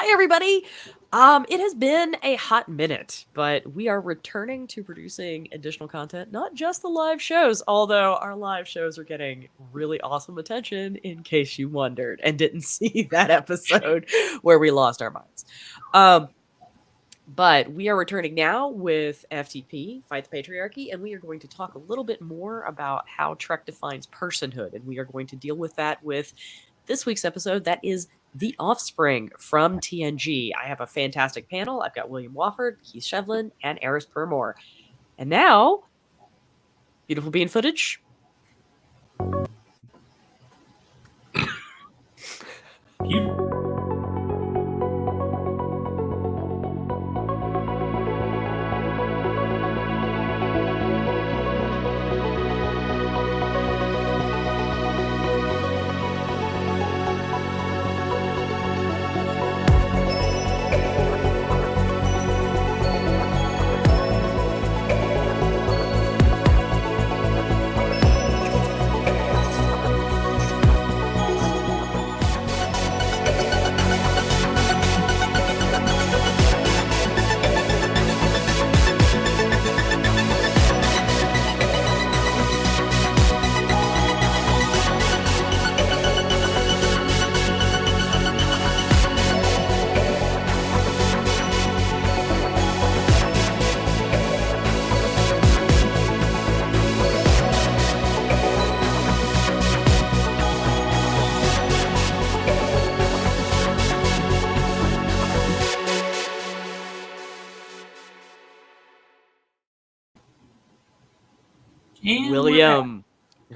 everybody. It has been a hot minute, but we are returning to producing additional content, not just the live shows, although our live shows are getting really awesome attention, in case you wondered and didn't see that episode where we lost our minds. But we are returning now with FTP, Fight the Patriarchy, and we are going to talk a little bit more about how Trek defines personhood, and we are going to deal with that with this week's episode that is The Offspring from TNG. I have a fantastic panel. I've got William Wofford, Keith Shevlin, and Eris Permore. And now, beautiful bean footage.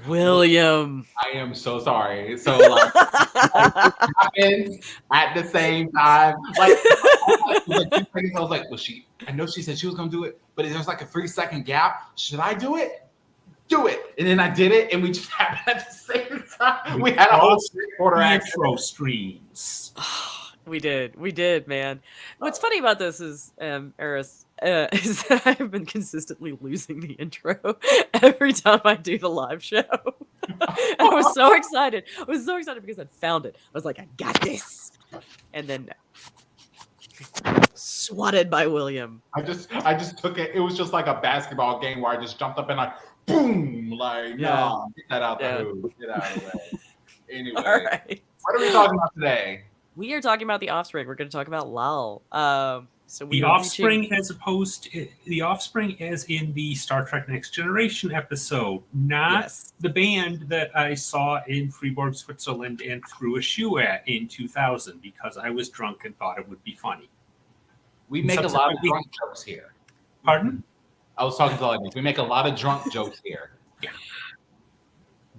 William. I am so sorry. So like happened at the same time. Like I was like, well, I know she said she was gonna do it, but there was like a 3-second gap. Should I do it? Do it. And then I did it, and we just happened at the same time. We had a whole quarter intro streams. We did, man. What's funny about this is, Eris, is that I've been consistently losing the intro every time I do the live show. I was so excited. Because I found it. I was like, I got this. And then swatted by William. I just took it. It was just like a basketball game where I just jumped up and like, boom, like, no, get that out the hoop. Get out of the way. Anyway, all right. What are we talking about today? We are talking about The Offspring. We're going to talk about Lal. So The Offspring The Offspring as in the Star Trek Next Generation episode, not the band that I saw in Fribourg, Switzerland and threw a shoe at in 2000 because I was drunk and thought it would be funny. We make a lot of drunk jokes here. Pardon? I was talking to all of you. We make a lot of drunk jokes here.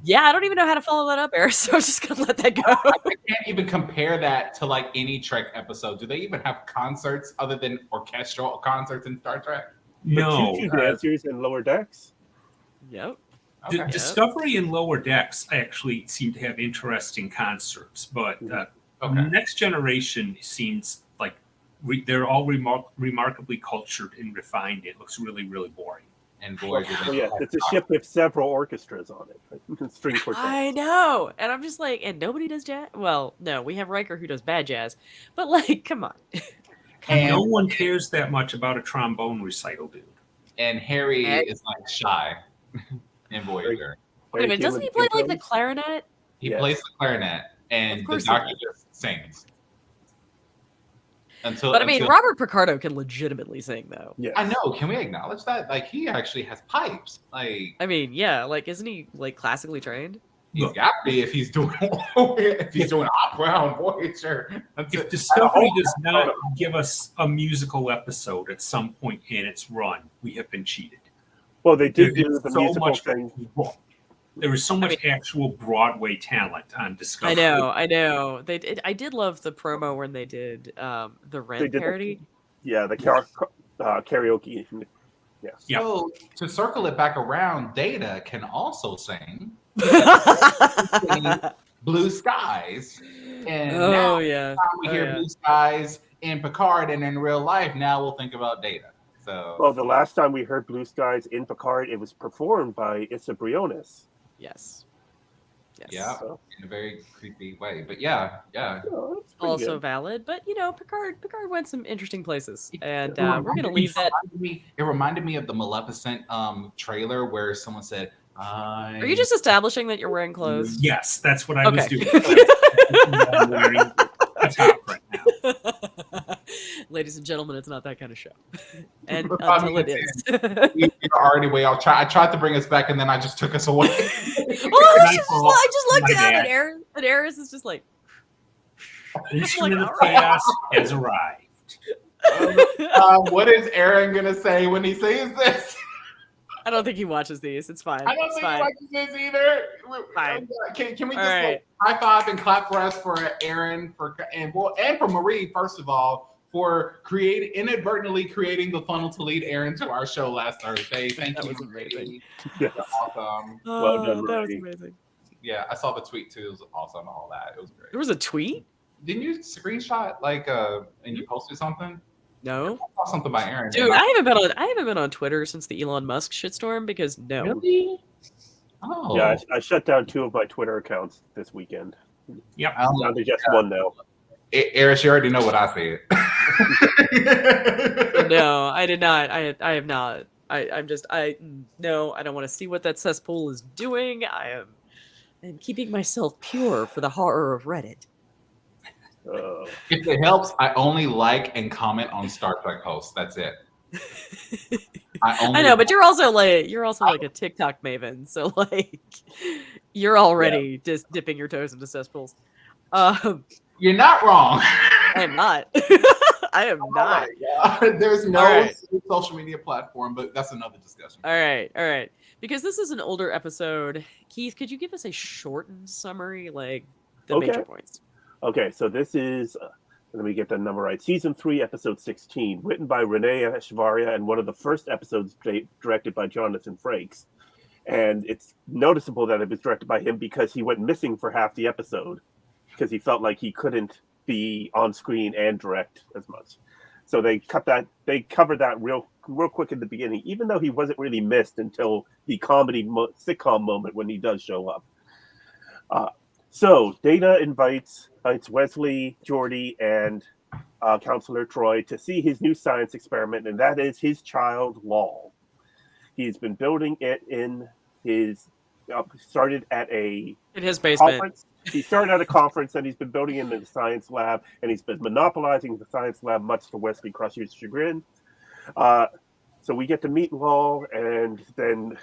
Yeah, I don't even know how to follow that up, Eris, so I'm just going to let that go. I can't even compare that to like any Trek episode. Do they even have concerts other than orchestral concerts in Star Trek? No. Dancers in Lower Decks? Yep. Okay. Discovery and Lower Decks actually seem to have interesting concerts, but Next Generation seems like they're all remarkably cultured and refined. It looks really, really boring. And boy, it's a ship with several orchestras on it. String quartets. I know. And I'm just like, and nobody does jazz? Well, no, we have Riker who does bad jazz. But like, come on. And no one cares that much about a trombone recital, dude. And Harry is like shy in Voyager. Wait a minute, doesn't he play like the clarinet? He plays the clarinet, and the doctor just sings. But I mean, Robert Picardo can legitimately sing, though. Yeah, I know. Can we acknowledge that? Like, he actually has pipes. Like, I mean, yeah. Like, isn't he like classically trained? He's got to be if he's doing opera on Voyager. If Discovery does not give us a musical episode at some point in its run, we have been cheated. Well, they did do the musical thing. There was so much actual Broadway talent on Discovery. I know. I did love the promo when they did the Rent parody. The karaoke. Yes. So to circle it back around, Data can also sing Blue Skies. And now we hear Blue Skies in Picard and in real life, now we'll think about Data. So, well, the last time we heard Blue Skies in Picard, it was performed by Issa Briones. Yes. Yes. Yeah, in a very creepy way. But yeah. Also good. valid, but Picard went some interesting places, and It we're gonna leave that. It reminded me of the Maleficent trailer where someone said, Are you just establishing that you're wearing clothes? Yes, that's what I was Okay. doing. I'm wearing a top right now. Ladies and gentlemen, it's not that kind of show. And I until mean, it is. You're already way off track. I tried to bring us back, and then I just took us away. I just looked My down bad. and Eris is just like, Instrument like, of all right. chaos has arrived. What is Aaron gonna say when he sees this? I don't think he watches these. It's fine. I don't It's think he fine. watches this either. Fine. Can we All just right. high five and clap for us for Aaron and for Marie first of all for inadvertently creating the funnel to lead Aaron to our show last Thursday. Thank That you. was amazing. Yes. Awesome. Well done, That was Marie. amazing. Yeah, I saw the tweet too. It was awesome. All that. It was great. There was a tweet? Didn't you screenshot and you posted something? No. I saw something by Aaron. Dude, I haven't been on Twitter since the Elon Musk shitstorm because no. Really? Oh. Yeah, I shut down 2 of my Twitter accounts this weekend. Yep. Down to just 1 now. Eris, you already know what I said. No, I did not. I have not. No, I don't want to see what that cesspool is doing. I'm keeping myself pure for the horror of Reddit. If it helps, I only like and comment on Star Trek posts. That's it. I know, but you're also like a TikTok maven, so like you're already just dipping your toes into cesspools. You're not wrong. I am not. I am not. There's no right. social media platform, but that's another discussion. All right. Because this is an older episode, Keith, could you give us a shortened summary, like the major points? Okay, so this is, let me get the number right, Season 3, Episode 16, written by Renee Echevarria, and one of the first episodes directed by Jonathan Frakes. And it's noticeable that it was directed by him because he went missing for half the episode, because he felt like he couldn't be on screen and direct as much. So they covered that real quick in the beginning, even though he wasn't really missed until the comedy sitcom moment when he does show up. So Data invites Wesley, Geordi, and Counselor Troy to see his new science experiment, and that is his child, Lal. He's been building it in his, started at in his basement. Conference. He started at a conference, and he's been building it in the science lab, and he's been monopolizing the science lab, much to Wesley Crusher's chagrin. So we get to meet Lal, and then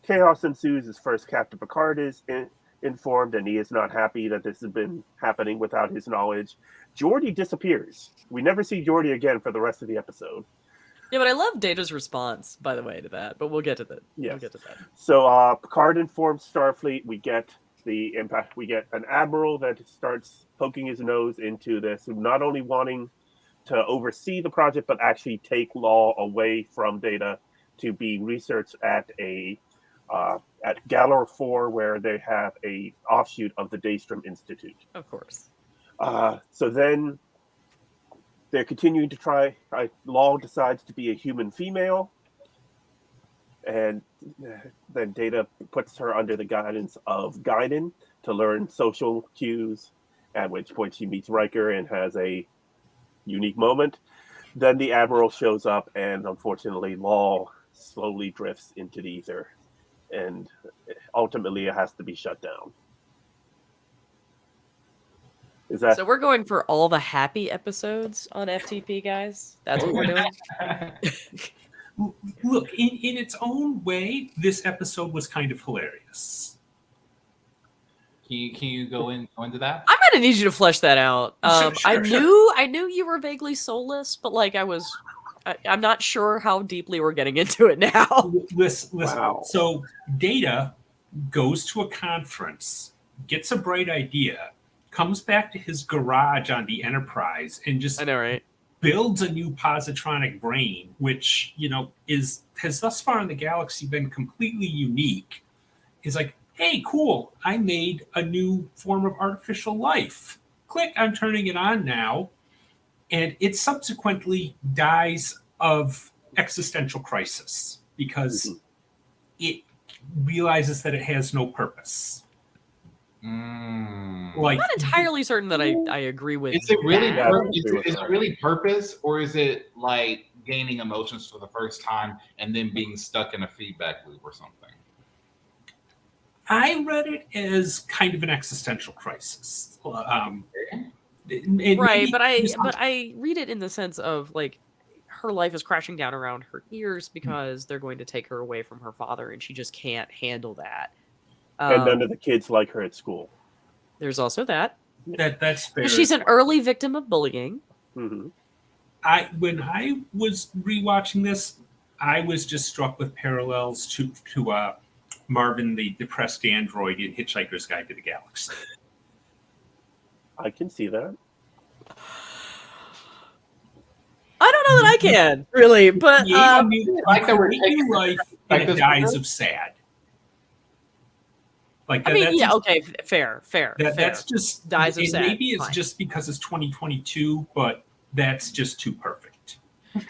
chaos ensues as first Captain Picard is informed, and he is not happy that this has been happening without his knowledge. Geordi disappears. We never see Geordi again for the rest of the episode. Yeah, but I love Data's response, by the way, to that. But we'll get to that. Yes. We'll get to that. So Picard informs Starfleet. We get the impact. We get an admiral that starts poking his nose into this, not only wanting to oversee the project, but actually take Lal away from Data to be researched at at Galor 4, where they have a offshoot of the Daystrom Institute. Of course. So then they're continuing to try. Lal decides to be a human female, and then Data puts her under the guidance of Guinan to learn social cues, at which point she meets Riker and has a unique moment. Then the Admiral shows up, and unfortunately Lal slowly drifts into the ether, and ultimately it has to be shut down. So we're going for all the happy episodes on FTP, guys? That's what we're doing? Look, in its own way, this episode was kind of hilarious. Can you go into that? I'm gonna need you to flesh that out. Sure. I knew you were vaguely soulless, but like I'm not sure how deeply we're getting into it now. Listen. Wow. So Data goes to a conference, gets a bright idea, comes back to his garage on the Enterprise, and just I know, right? builds a new positronic brain, which has thus far in the galaxy been completely unique. Is like, hey, cool, I made a new form of artificial life. Click, I'm turning it on now. And it subsequently dies of existential crisis because it realizes that it has no purpose. Like, I'm not entirely certain that I agree with. Is it really is it really purpose, or is it like gaining emotions for the first time and then being stuck in a feedback loop or something? I read it as kind of an existential crisis. Right, but I read it in the sense of like her life is crashing down around her ears because they're going to take her away from her father, and she just can't handle that. And none of the kids like her at school. There's also that. That's fair. She's an early victim of bullying. Mm-hmm. When I was rewatching this, I was just struck with parallels to Marvin the depressed android in Hitchhiker's Guide to the Galaxy. I can see that. I don't know that I can really, but like that we're taking life and it dies of sad. Like I mean, yeah, okay, fair. That's just dies of sad. Maybe it's just because it's 2022, but that's just too perfect.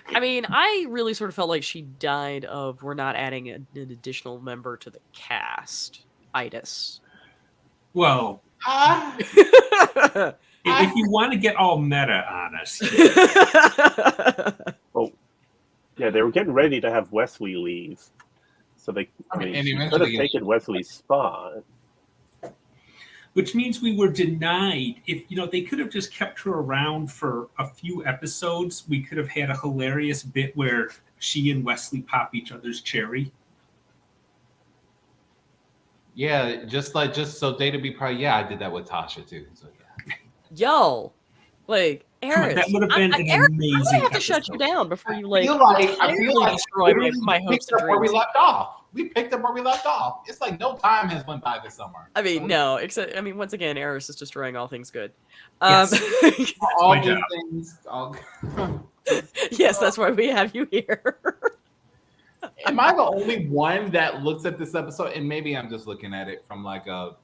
I mean, I really sort of felt like she died of we're not adding an additional member to the cast. Itis. Well, if you want to get all meta on us. Oh, yeah, they were getting ready to have Wesley leave. So they could have taken Wesley's spot. Which means we were denied. If they could have just kept her around for a few episodes, we could have had a hilarious bit where she and Wesley pop each other's cherry. Yeah, just so Data be proud. Yeah, I did that with Tasha too. So yeah. Yo, like Eris, that would have been an amazing. I have to shut you down before you I feel like destroy my hopes and dreams. Where we left off. We picked up where we left off. It's like no time has went by this summer. I mean, no, except once again, Eris is destroying all things good. Yes. All these things. Yes, that's why we have you here. Am I the only one that looks at this episode? And maybe I'm just looking at it from like a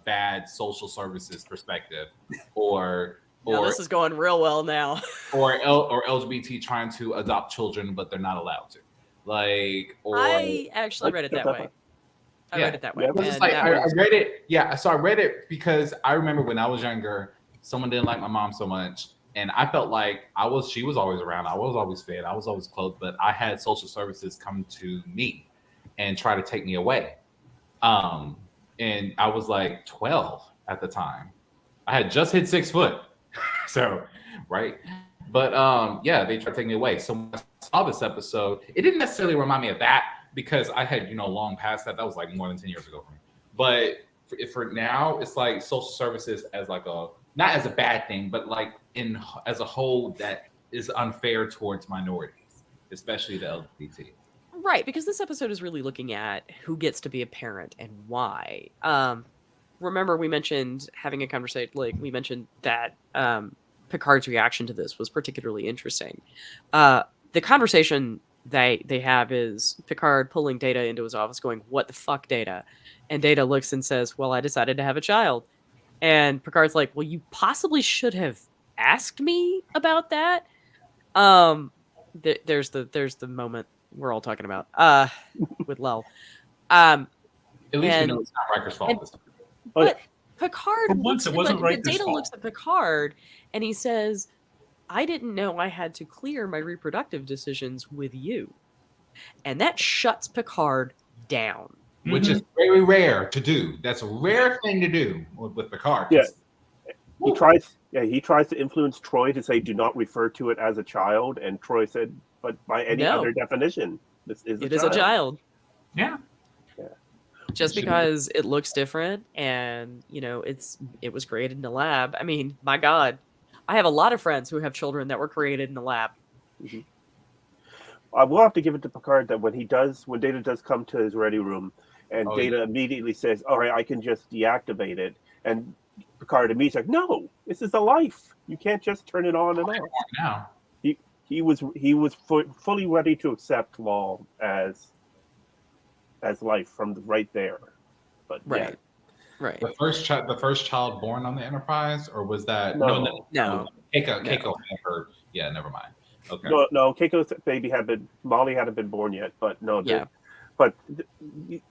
bad social services perspective, or this is going real well now. or LGBT trying to adopt children, but they're not allowed to. I actually read it that way. I read it that way. I read it. Yeah, so I read it because I remember when I was younger, someone didn't like my mom so much, and I felt like she was always around. I was always fed. I was always clothed, but I had social services come to me and try to take me away. And I was like 12 at the time. I had just hit 6 foot. So, right. But yeah, they tried to take me away. So when I saw this episode, it didn't necessarily remind me of that because I had, long past that. That was like more than 10 years ago for me. But for now, it's like social services as like not as a bad thing, but like as a whole that is unfair towards minorities, especially the LGBT. Right, because this episode is really looking at who gets to be a parent and why. Remember, we mentioned having a conversation, like we mentioned that Picard's reaction to this was particularly interesting. The conversation they have is Picard pulling Data into his office going, "What the fuck, Data?" And Data looks and says, "Well, I decided to have a child." And Picard's like, "Well, you possibly should have asked me about that." There's the moment we're all talking about with Lel. At least we know it's not Riker's fault. But Picard, once it wasn't Riker's Data fault. looks at Picard and he says, "I didn't know I had to clear my reproductive decisions with you," and that shuts Picard down, which is very rare to do. That's a rare thing to do with Picard. Yeah, he tries to influence Troy to say, "Do not refer to it as a child," and Troy said, "But by any other definition, this is a child." Yeah. Just because it looks different and it was created in the lab. I mean, my God, I have a lot of friends who have children that were created in the lab. Mm-hmm. I will have to give it to Picard that when Data does come to his ready room, and Data immediately says, "All right, I can just deactivate it," and Picard immediately like, "No, this is a life. You can't just turn it on and off." Now he was fully ready to accept Law as life from right there, but right. The first child born on the Enterprise, or was that no? Keiko had her. Yeah, never mind. Okay. No, Keiko's baby Molly hadn't been born yet, but no. Yeah. but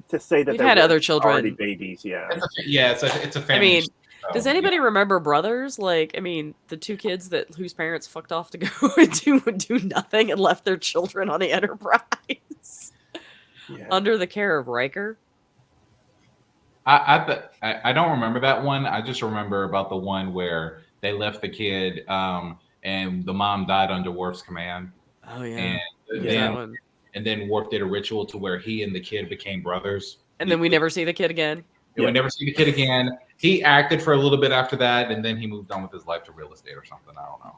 to say that We've had other children. already babies, yeah. It's a family. I mean, show. does anybody remember Brothers? Like, I mean, the two kids whose parents fucked off to go and do nothing and left their children on the Enterprise under the care of Riker. I don't remember that one. I just remember about the one where they left the kid, and the mom died under Worf's command. Oh yeah, and then Worf did a ritual to where he and the kid became brothers. And then we never see the kid again. We never see the kid again. He acted for a little bit after that, and then he moved on with his life to real estate or something. I don't know.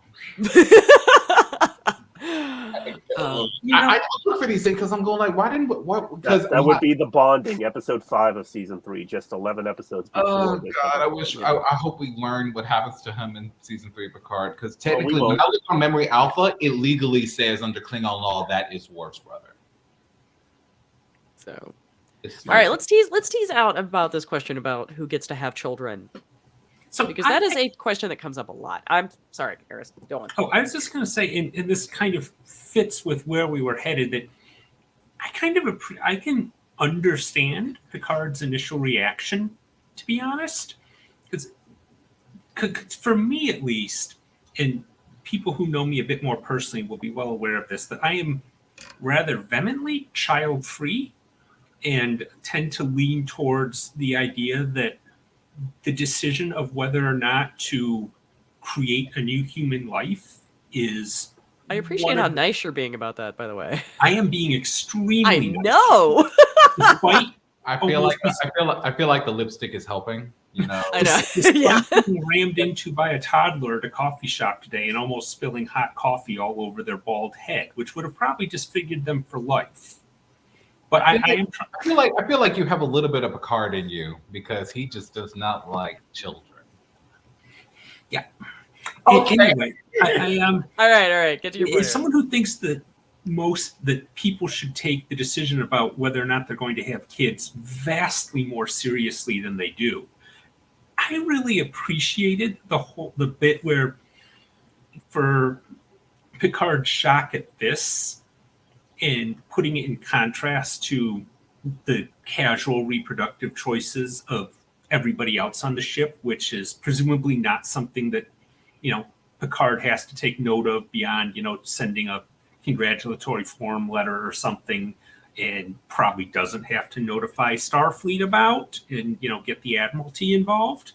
I look for these things because I'm going like, why didn't what? Because that would be the bonding episode 5 of season 3, just 11 episodes before. Oh God, I wish. I hope we learn what happens to him in season 3 of Picard, because technically, when I look on Memory Alpha, it legally says under Klingon law that is Worf's brother. So, all right, let's tease out about this question about who gets to have children. So because that is a question that comes up a lot. I'm sorry, Eris, go on. Oh, I was just going to say, and this kind of fits with where we were headed, that I can understand Picard's initial reaction, to be honest. Because for me, at least, and people who know me a bit more personally will be well aware of this, that I am rather vehemently child-free and tend to lean towards the idea that the decision of whether or not to create a new human life is... I appreciate how nice you're being about that, by the way. I am being extremely I know. Despite I feel like the lipstick is helping. You know, I know. Being rammed into by a toddler at a coffee shop today and almost spilling hot coffee all over their bald head, which would have probably disfigured them for life. But I feel like you have a little bit of Picard in you, because he just does not like children. Yeah. Okay. Anyway, I all right. Get to your point. As someone who thinks that people should take the decision about whether or not they're going to have kids vastly more seriously than they do, I really appreciated the bit where, for Picard's shock at this, and putting it in contrast to the casual reproductive choices of everybody else on the ship, which is presumably not something that, Picard has to take note of beyond, sending a congratulatory form letter or something, and probably doesn't have to notify Starfleet about and, get the Admiralty involved.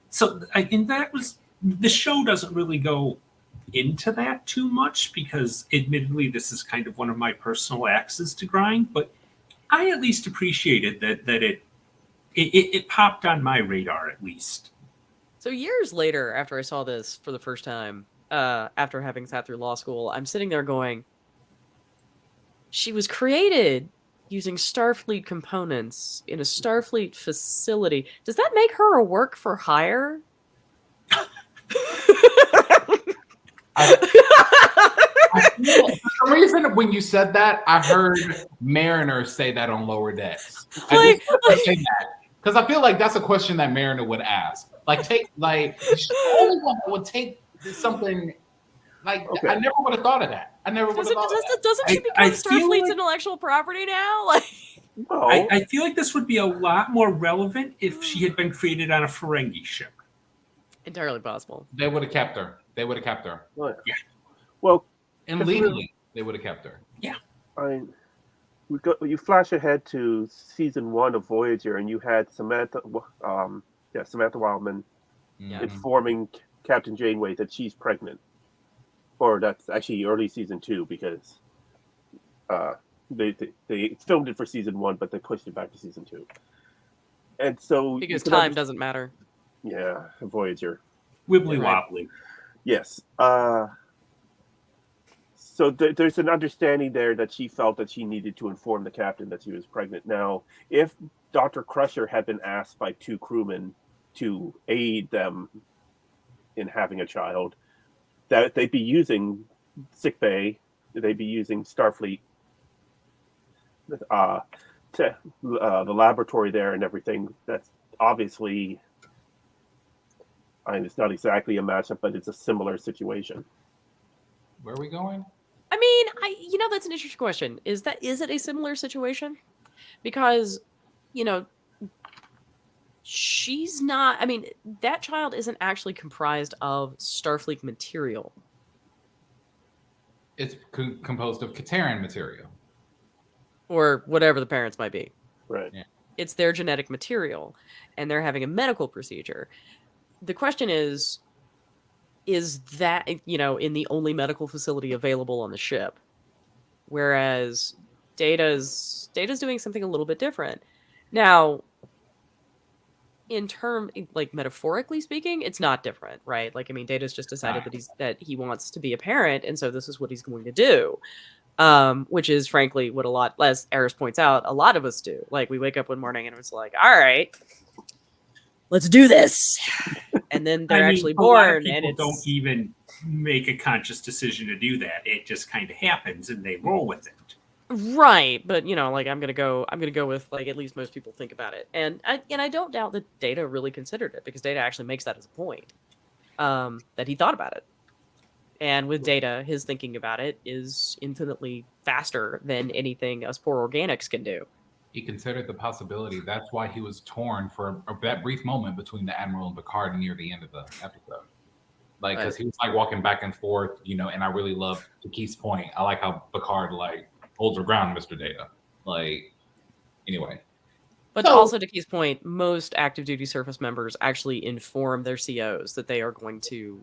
So the show doesn't really go into that too much, because admittedly this is kind of one of my personal axes to grind, but I at least appreciated that it popped on my radar, at least. So years later, after I saw this for the first time, after having sat through law school, I'm sitting there going, she was created using Starfleet components in a Starfleet facility. Does that make her a work for hire? For some reason, when you said that, I heard Mariner say that on Lower Decks. Because I feel like that's a question that Mariner would ask. Like, she's the only one that would take something. Like, okay. I never would have thought of that. Doesn't she become Starfleet's intellectual property now? Like, I feel like this would be a lot more relevant if she had been created on a Ferengi ship. Entirely possible. They would have kept her. Well, yeah. Well, and legally, they would have kept her. Yeah. You flash ahead to season 1 of Voyager, and you had Samantha Wildman informing Captain Janeway that she's pregnant. Or that's actually early season 2, because they filmed it for season 1, but they pushed it back to season 2. And so because time doesn't matter. Yeah, Voyager. Wibbly wobbly. Yes. So there's an understanding there that she felt that she needed to inform the captain that she was pregnant. Now, if Dr. Crusher had been asked by 2 crewmen to aid them in having a child, that they'd be using sickbay, they'd be using Starfleet, the laboratory there and everything. That's obviously, it's not exactly a matchup, but it's a similar situation. Where are we going? I mean, that's an interesting question. Is it a similar situation? Because, she's not. I mean, that child isn't actually comprised of Starfleet material. It's composed of Katerran material, or whatever the parents might be. Right. Yeah. It's their genetic material, and they're having a medical procedure. The question is that, in the only medical facility available on the ship? Whereas Data's doing something a little bit different. Now, metaphorically speaking, it's not different, right? Data's just decided that he wants to be a parent, and so this is what he's going to do. Which is frankly what a lot, as Eris points out, a lot of us do. We wake up one morning and it's like, all right, let's do this. And then they're actually born, and people don't even make a conscious decision to do that. It just kind of happens and they roll with it. Right, but I'm gonna go with at least most people think about it, and I don't doubt that Data really considered it, because Data actually makes that as a point, that he thought about it, and with Data, his thinking about it is infinitely faster than anything us poor organics can do. He considered the possibility. That's why he was torn for that brief moment between the Admiral and Picard near the end of the episode. Because he was walking back and forth, and I really love, to Keith's point, I like how Picard holds her ground, Mr. Data. Anyway. But also, to Keith's point, most active duty service members actually inform their COs that they are going to,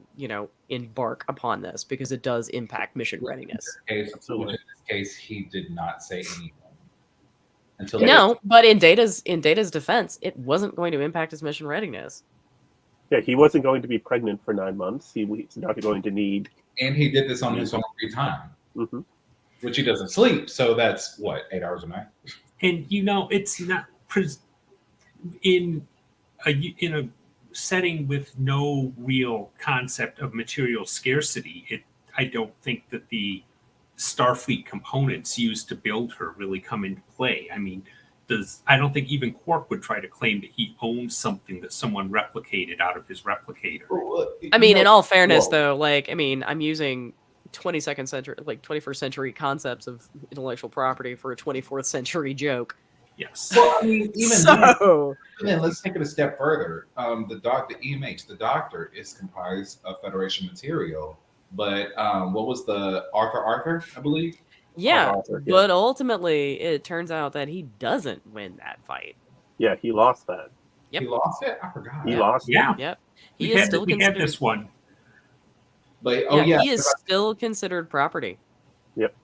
embark upon this, because it does impact mission readiness. In this case, he did not say anything. But in Data's defense, it wasn't going to impact his mission readiness. Yeah, he wasn't going to be pregnant for 9 months. He's not going to need. And he did this on his own free time, which he doesn't sleep. So that's 8 hours a night. And it's not in a setting with no real concept of material scarcity. I don't think that the Starfleet components used to build her really come into play. I mean, I don't think even Quark would try to claim that he owns something that someone replicated out of his replicator. I mean, in all fairness, though, I'm using 21st century concepts of intellectual property for a 24th century joke. Yes. Well, I mean, then let's take it a step further. The EMH, the doctor, is comprised of Federation material. But what was the Arthur, I believe? Yeah, but ultimately, it turns out that he doesn't win that fight. Yeah, he lost that. Yep. He lost it? I forgot. He lost it. Yep. We had this one. But he is still considered property. Yep.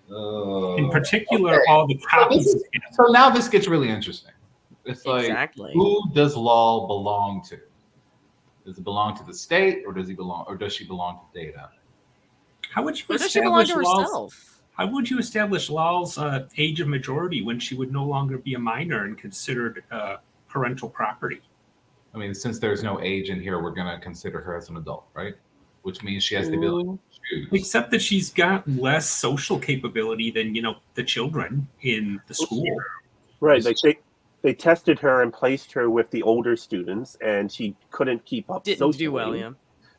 In particular, all the copies. So now this gets really interesting. It's exactly. Who does Lal belong to? Does it belong to the state, or does she belong to Data? How would you does she belong to herself? How would you establish Lal's age of majority when she would no longer be a minor and considered parental property? I mean, since there's no age in here, we're going to consider her as an adult, right? Which means she has the ability to choose. Except that she's got less social capability than, the children in the school. Right. They tested her and placed her with the older students, and she couldn't keep up Didn't socially. do well, yeah.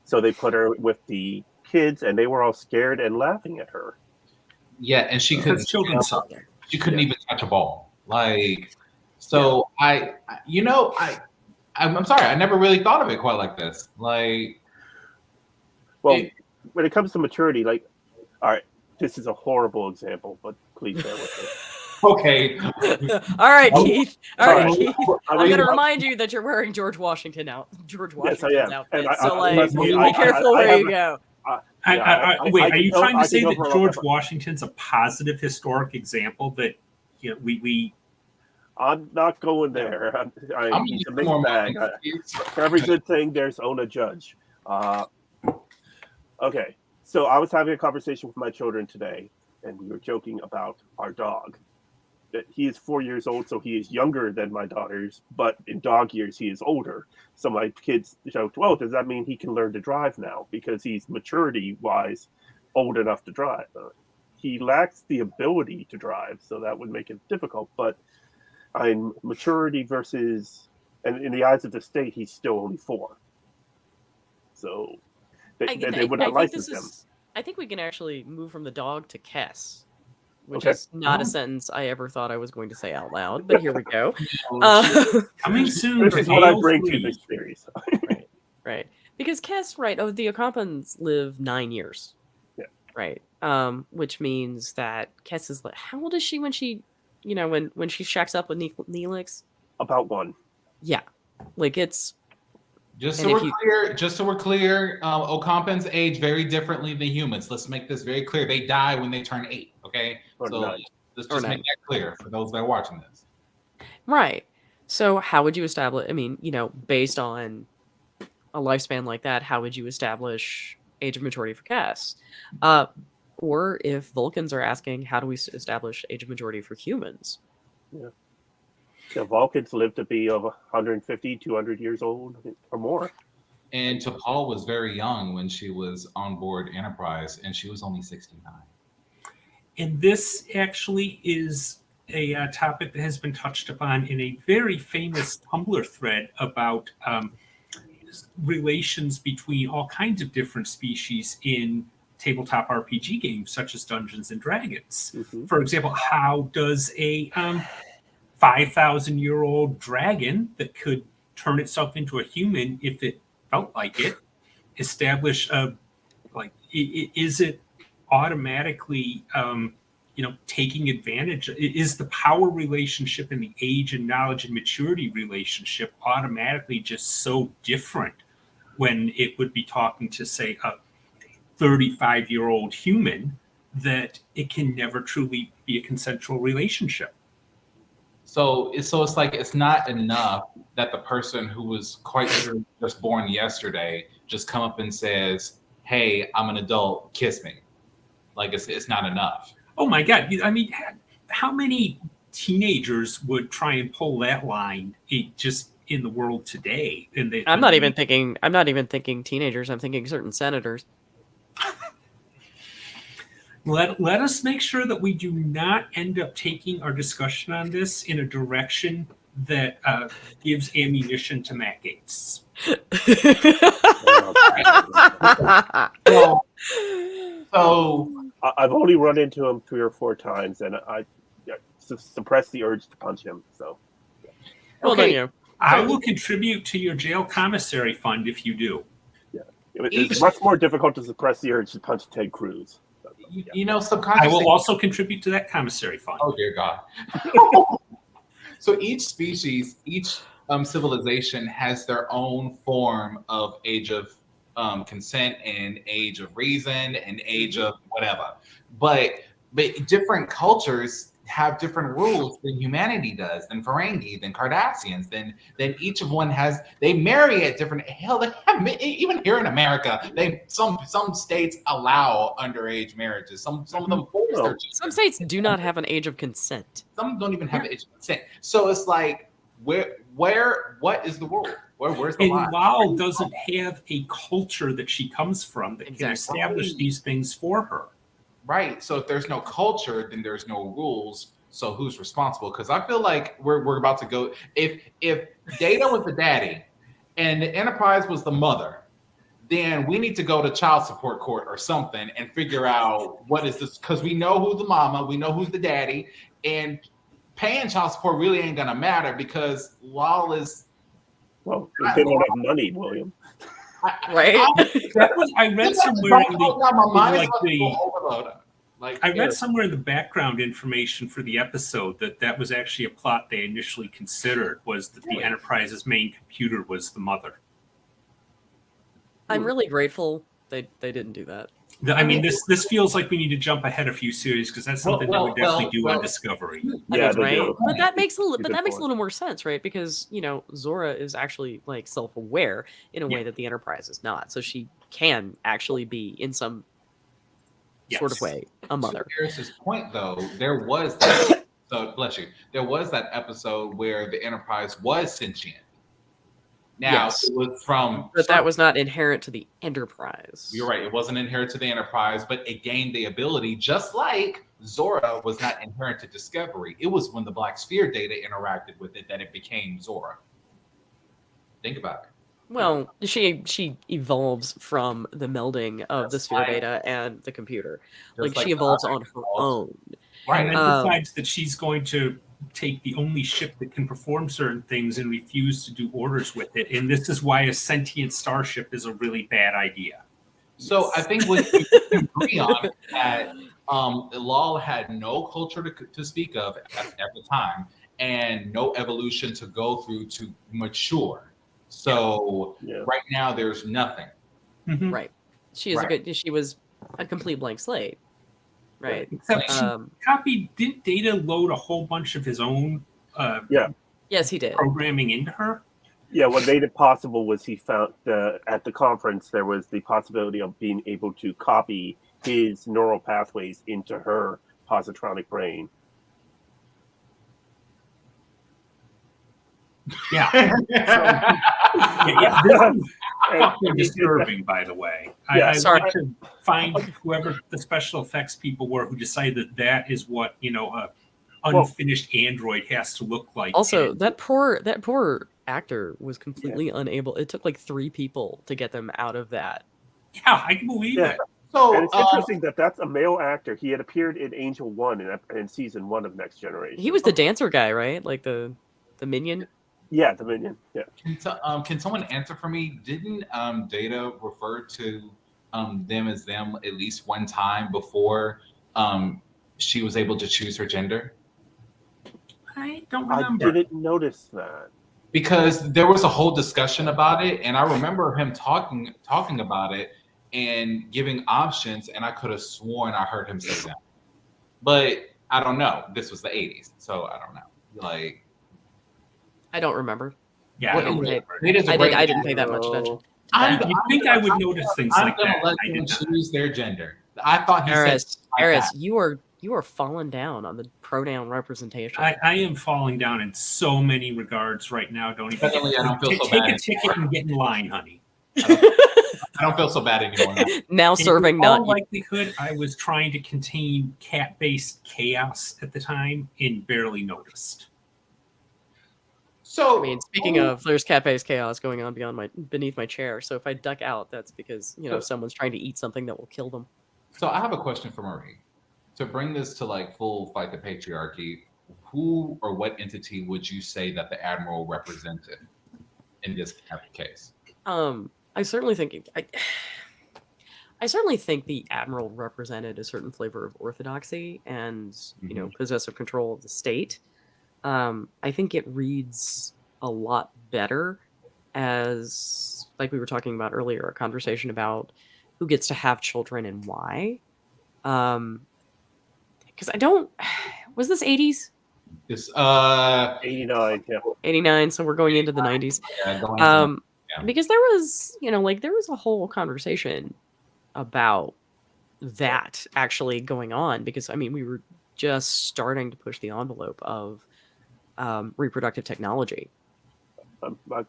So they put her with the kids, and they were all scared and laughing at her. Yeah, and she couldn't. Children suck. She couldn't even touch a ball. I'm sorry, I never really thought of it quite like this. When it comes to maturity, all right, this is a horrible example, but please bear with me. Okay. All right, Keith. Keith. I'm going to to remind you that you're wearing George Washington outfit. Yes, I am. Be careful where you go. Wait, are you trying to say that George Washington's a positive historic example that we? I'm not going there. He's a mixed bag. For every good thing, there's own a judge. Okay, so I was having a conversation with my children today, and we were joking about our dog. He is 4 years old, so he is younger than my daughters, but in dog years, he is older. So my kids joked, well, does that mean he can learn to drive now? Because he's maturity-wise old enough to drive. He lacks the ability to drive, so that would make it difficult. But maturity versus, and in the eyes of the state, he's still only 4. So they would not license him. I think we can actually move from the dog to Kess, which Okay. is not a Oh. sentence I ever thought I was going to say out loud, but here we go. Coming soon. This is what I to bring to AO3. this series. Right. Because Kess, right, the Ocampans live 9 years. Yeah. Right. Which means that Kess is like, how old is she when she, when she shacks up with Neelix? About 1. Yeah. Like it's Just And so if we're clear, Ocampans age very differently than humans. Let's make this very clear. They die when they turn 8. Okay, Or so 9. let's Or just 9. make that clear for those that are watching this. right. So how would you establish? I mean, based on a lifespan like that, how would you establish age of maturity for Cass? Or if Vulcans are asking, how do we establish age of maturity for humans? Yeah. The Vulcans live to be of 150, 200 years old or more. And T'Pol was very young when she was on board Enterprise, and she was only 69. And this actually is a topic that has been touched upon in a very famous Tumblr thread about relations between all kinds of different species in tabletop RPG games, such as Dungeons and Dragons. Mm-hmm. For example, how does a 5,000-year-old dragon that could turn itself into a human if it felt like it establish is it automatically taking advantage? Is the power relationship and the age and knowledge and maturity relationship automatically just so different when it would be talking to, say, a 35-year-old human that it can never truly be a consensual relationship? So it's like it's not enough that the person who was quite literally just born yesterday just come up and says, "Hey, I'm an adult, kiss me." Like it's not enough. Oh my God! I mean, how many teenagers would try and pull that line just in the world today? I'm not even thinking teenagers. I'm thinking certain senators. Let us make sure that we do not end up taking our discussion on this in a direction that gives ammunition to Matt Gates. So I've only run into him 3 or 4 times, and I suppress the urge to punch him. So, well done, you. I will contribute to your jail commissary fund if you do. Yeah, it's much more difficult to suppress the urge to punch Ted Cruz. Subconsciously, I will also contribute to that commissary fund. Oh dear God! So each species, each civilization has their own form of age of consent and age of reason and age of whatever. But different cultures have different rules than humanity does, than Ferengi, than Cardassians, than each of one has. They marry at different. Hell, they have, even here in America, some states allow underage marriages. Some of them force their children. Some states do not have an age of consent. Some don't even have an age of consent. So it's like, what is the rule? Where's the line? And WoW doesn't have a culture that she comes from that can establish these things for her. Right. So if there's no culture, then there's no rules. So who's responsible? Because I feel like we're about to go. If Data was the daddy and the Enterprise was the mother, then we need to go to child support court or something and figure out what is this. Because we know who's the mama, we know who's the daddy, and paying child support really ain't gonna matter because Lal is. Well, they don't have money, William. Right? I read somewhere in somewhere in the background information for the episode that was actually a plot they initially considered, was that the Enterprise's main computer was the mother. I'm really grateful they didn't do that. I mean, this feels like we need to jump ahead a few series because that's something they would definitely do on Discovery. Yeah, right. do. But that makes a little more sense, right? Because Zora is actually like self-aware in a way that the Enterprise is not, so she can actually be in some sort of way a mother. To Harris's point, though, there was that. So bless you. There was that episode where the Enterprise was sentient. Now, it was but that was not inherent to the Enterprise. You're right. It wasn't inherent to the Enterprise, but it gained the ability, just like Zora was not inherent to Discovery. It was when the Black Sphere data interacted with it that it became Zora. Think about it. Well, she evolves from the melding of the That's sphere like- beta and the computer. Just Like she the evolves other on her evolves. own. Right. And then decides that she's going to take the only ship that can perform certain things and refuse to do orders with it. And this is why a sentient starship is a really bad idea. So I think what we can agree on is that Lal had no culture to speak of at the time, and no evolution to go through to mature. So Yeah. right now there's nothing. Mhm. Right. She is she was a complete blank slate. Right. Except she copied, didn't Data load a whole bunch of his own Yes, he did. programming into her? Yeah, what made it possible was he found at the conference there was the possibility of being able to copy his neural pathways into her positronic brain. Yeah. Yeah. This is fucking disturbing, by the way. Yeah, I want to find whoever the special effects people were who decided that is what, a unfinished android has to look like. Also, that poor actor was completely unable. It took like 3 people to get them out of that. Yeah, I can believe it. So and it's interesting that that's a male actor. He had appeared in Angel 1 in season 1 of Next Generation. He was the dancer guy, right? Like the minion. Yeah, the minion. Yeah. Can someone answer for me? Didn't Data refer to them as them at least one time before she was able to choose her gender? I don't remember. I didn't notice that. Because there was a whole discussion about it, and I remember him talking about it and giving options, and I could have sworn I heard him say that. But I don't know. This was the 80s, so I don't know. Like, I don't remember. Yeah, I don't remember. I didn't pay that much attention. You'd think I would notice things like that. I'm gonna let him choose their gender. I thought he said Eris, you are falling down on the pronoun representation. I am falling down in so many regards right now. Don't even Definitely, I don't feel so take bad a ticket and get in line, honey. I don't feel so bad anymore. Now serving in all not likelihood, I was trying to contain cat-based chaos at the time and barely noticed. So, I mean, speaking of, there's cat-based chaos going on beneath my chair. So if I duck out, that's because someone's trying to eat something that will kill them. So I have a question for Marie. To bring this to like full fight the patriarchy, who or what entity would you say that the Admiral represented in this case? I certainly think the Admiral represented a certain flavor of orthodoxy and possessive control of the state. I think it reads a lot better as, like we were talking about earlier, a conversation about who gets to have children and why. Because was this 80s? This 89, yeah. 89, so we're going into the 90s. Because there was, there was a whole conversation about that actually going on, because I mean, we were just starting to push the envelope of reproductive technology.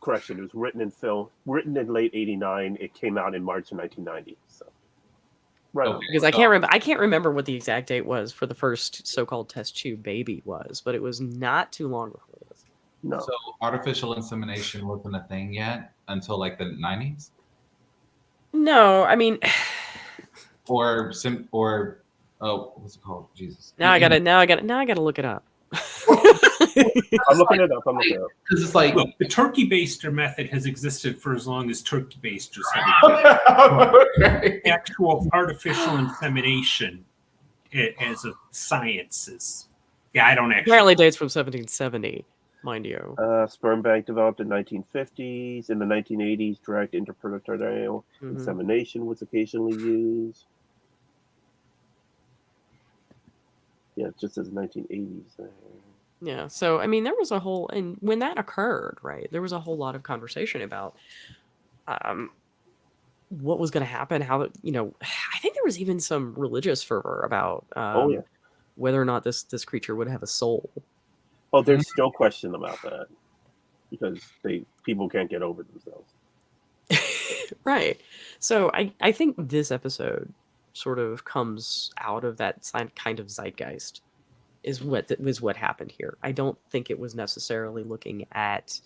Correction, it was written in late 89. It came out in March of 1990. So right. Because I can't remember what the exact date was for the first so-called test tube baby was, but it was not too long before this. No. So artificial insemination wasn't a thing yet until like the 90s? No, I mean, what's it called? Jesus. Now I gotta look it up. I'm looking it up. Because it's like, look, the turkey baster method has existed for as long as turkey basters have existed. Actual artificial insemination as a science is, I don't actually. Apparently dates from 1770, mind you. Sperm bank developed in 1950s. In the 1980s, direct interperitoneal insemination was occasionally used. Yeah, it just says 1980s there. Yeah, so I mean, there was a whole, and when that occurred, right, there was a whole lot of conversation about what was going to happen, how, I think there was even some religious fervor about whether or not this creature would have a soul. Oh, there's still question about that because people can't get over themselves. Right. So I think this episode sort of comes out of that kind of zeitgeist is what happened here. I don't think it was necessarily looking at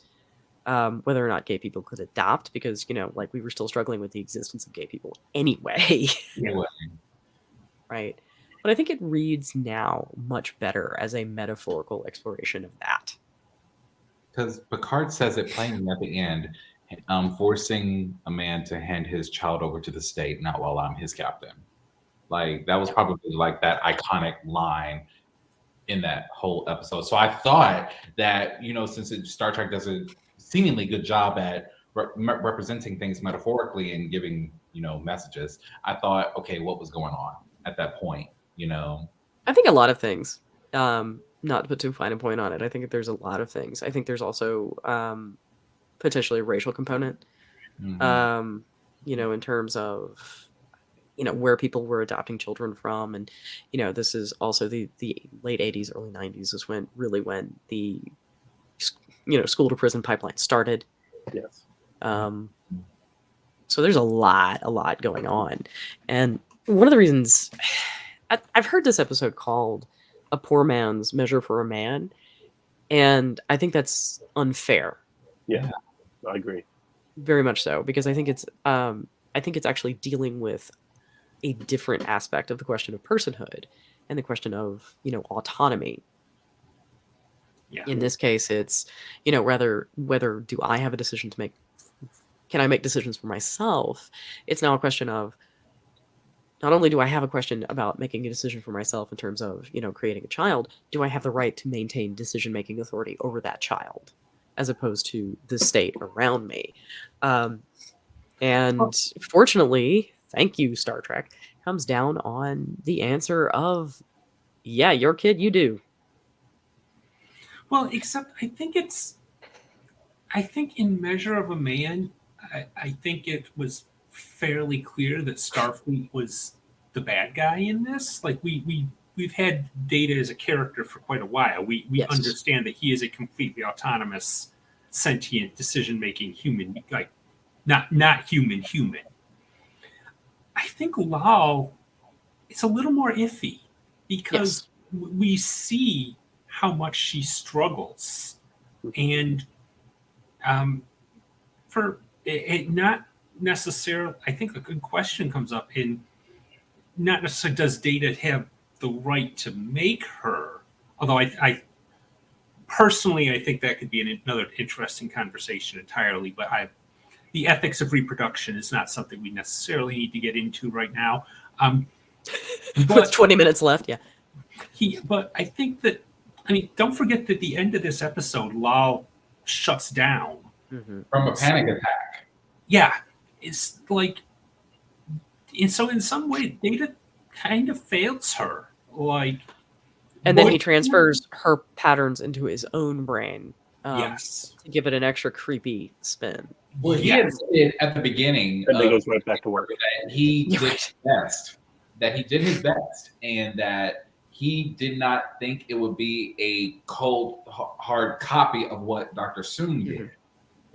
whether or not gay people could adopt, because, like, we were still struggling with the existence of gay people anyway. Anyway, Right. But I think it reads now much better as a metaphorical exploration of that. because Picard says it plainly at the end, forcing a man to hand his child over to the state, not while I'm his captain. Like, that was probably like that iconic line in that whole episode. So I thought that, since Star Trek does a seemingly good job at representing things metaphorically and giving, messages, I thought, okay, what was going on at that point, I think a lot of things. Not to put too fine a point on it. I think that there's a lot of things. I think there's also potentially a racial component. Mhm. In terms of where people were adopting children from, and this is also the late 80s, early 90s is when the school to prison pipeline started. Yes. So there's a lot going on, and one of the reasons I've heard this episode called "A Poor Man's Measure for a Man," and I think that's unfair. Yeah, I agree. Very much so, because I think it's actually dealing with a different aspect of the question of personhood and the question of autonomy. Yeah. In this case, it's rather whether do I have a decision to make? Can I make decisions for myself? It's now a question of not only do I have a question about making a decision for myself in terms of creating a child, do I have the right to maintain decision-making authority over that child, as opposed to the state around me? And fortunately, thank you, Star Trek, comes down on the answer of, yeah, your kid, you do. Well, except I think in Measure of a Man, I think it was fairly clear that Starfleet was the bad guy in this. Like, we've had Data as a character for quite a while. We Yes. understand that he is a completely autonomous, sentient, decision-making human, like not human. I think Lal, it's a little more iffy because we see how much she struggles, and for it not necessarily, I think a good question comes up in not necessarily does Data have the right to make her, although I personally I think that could be another interesting conversation entirely, but the ethics of reproduction is not something we necessarily need to get into right now. With 20 minutes left, yeah. But I think that, don't forget that at the end of this episode, Lal shuts down. Mm-hmm. From a panic attack. Yeah. It's like, and so in some way, Data kind of fails her. Like, and then he transfers her patterns into his own brain. Yes. To give it an extra creepy spin. Well, he had said at the beginning, and then goes right back to work. That he did his best. That he did his best, and that he did not think it would be a cold, hard copy of what Dr. Soong did,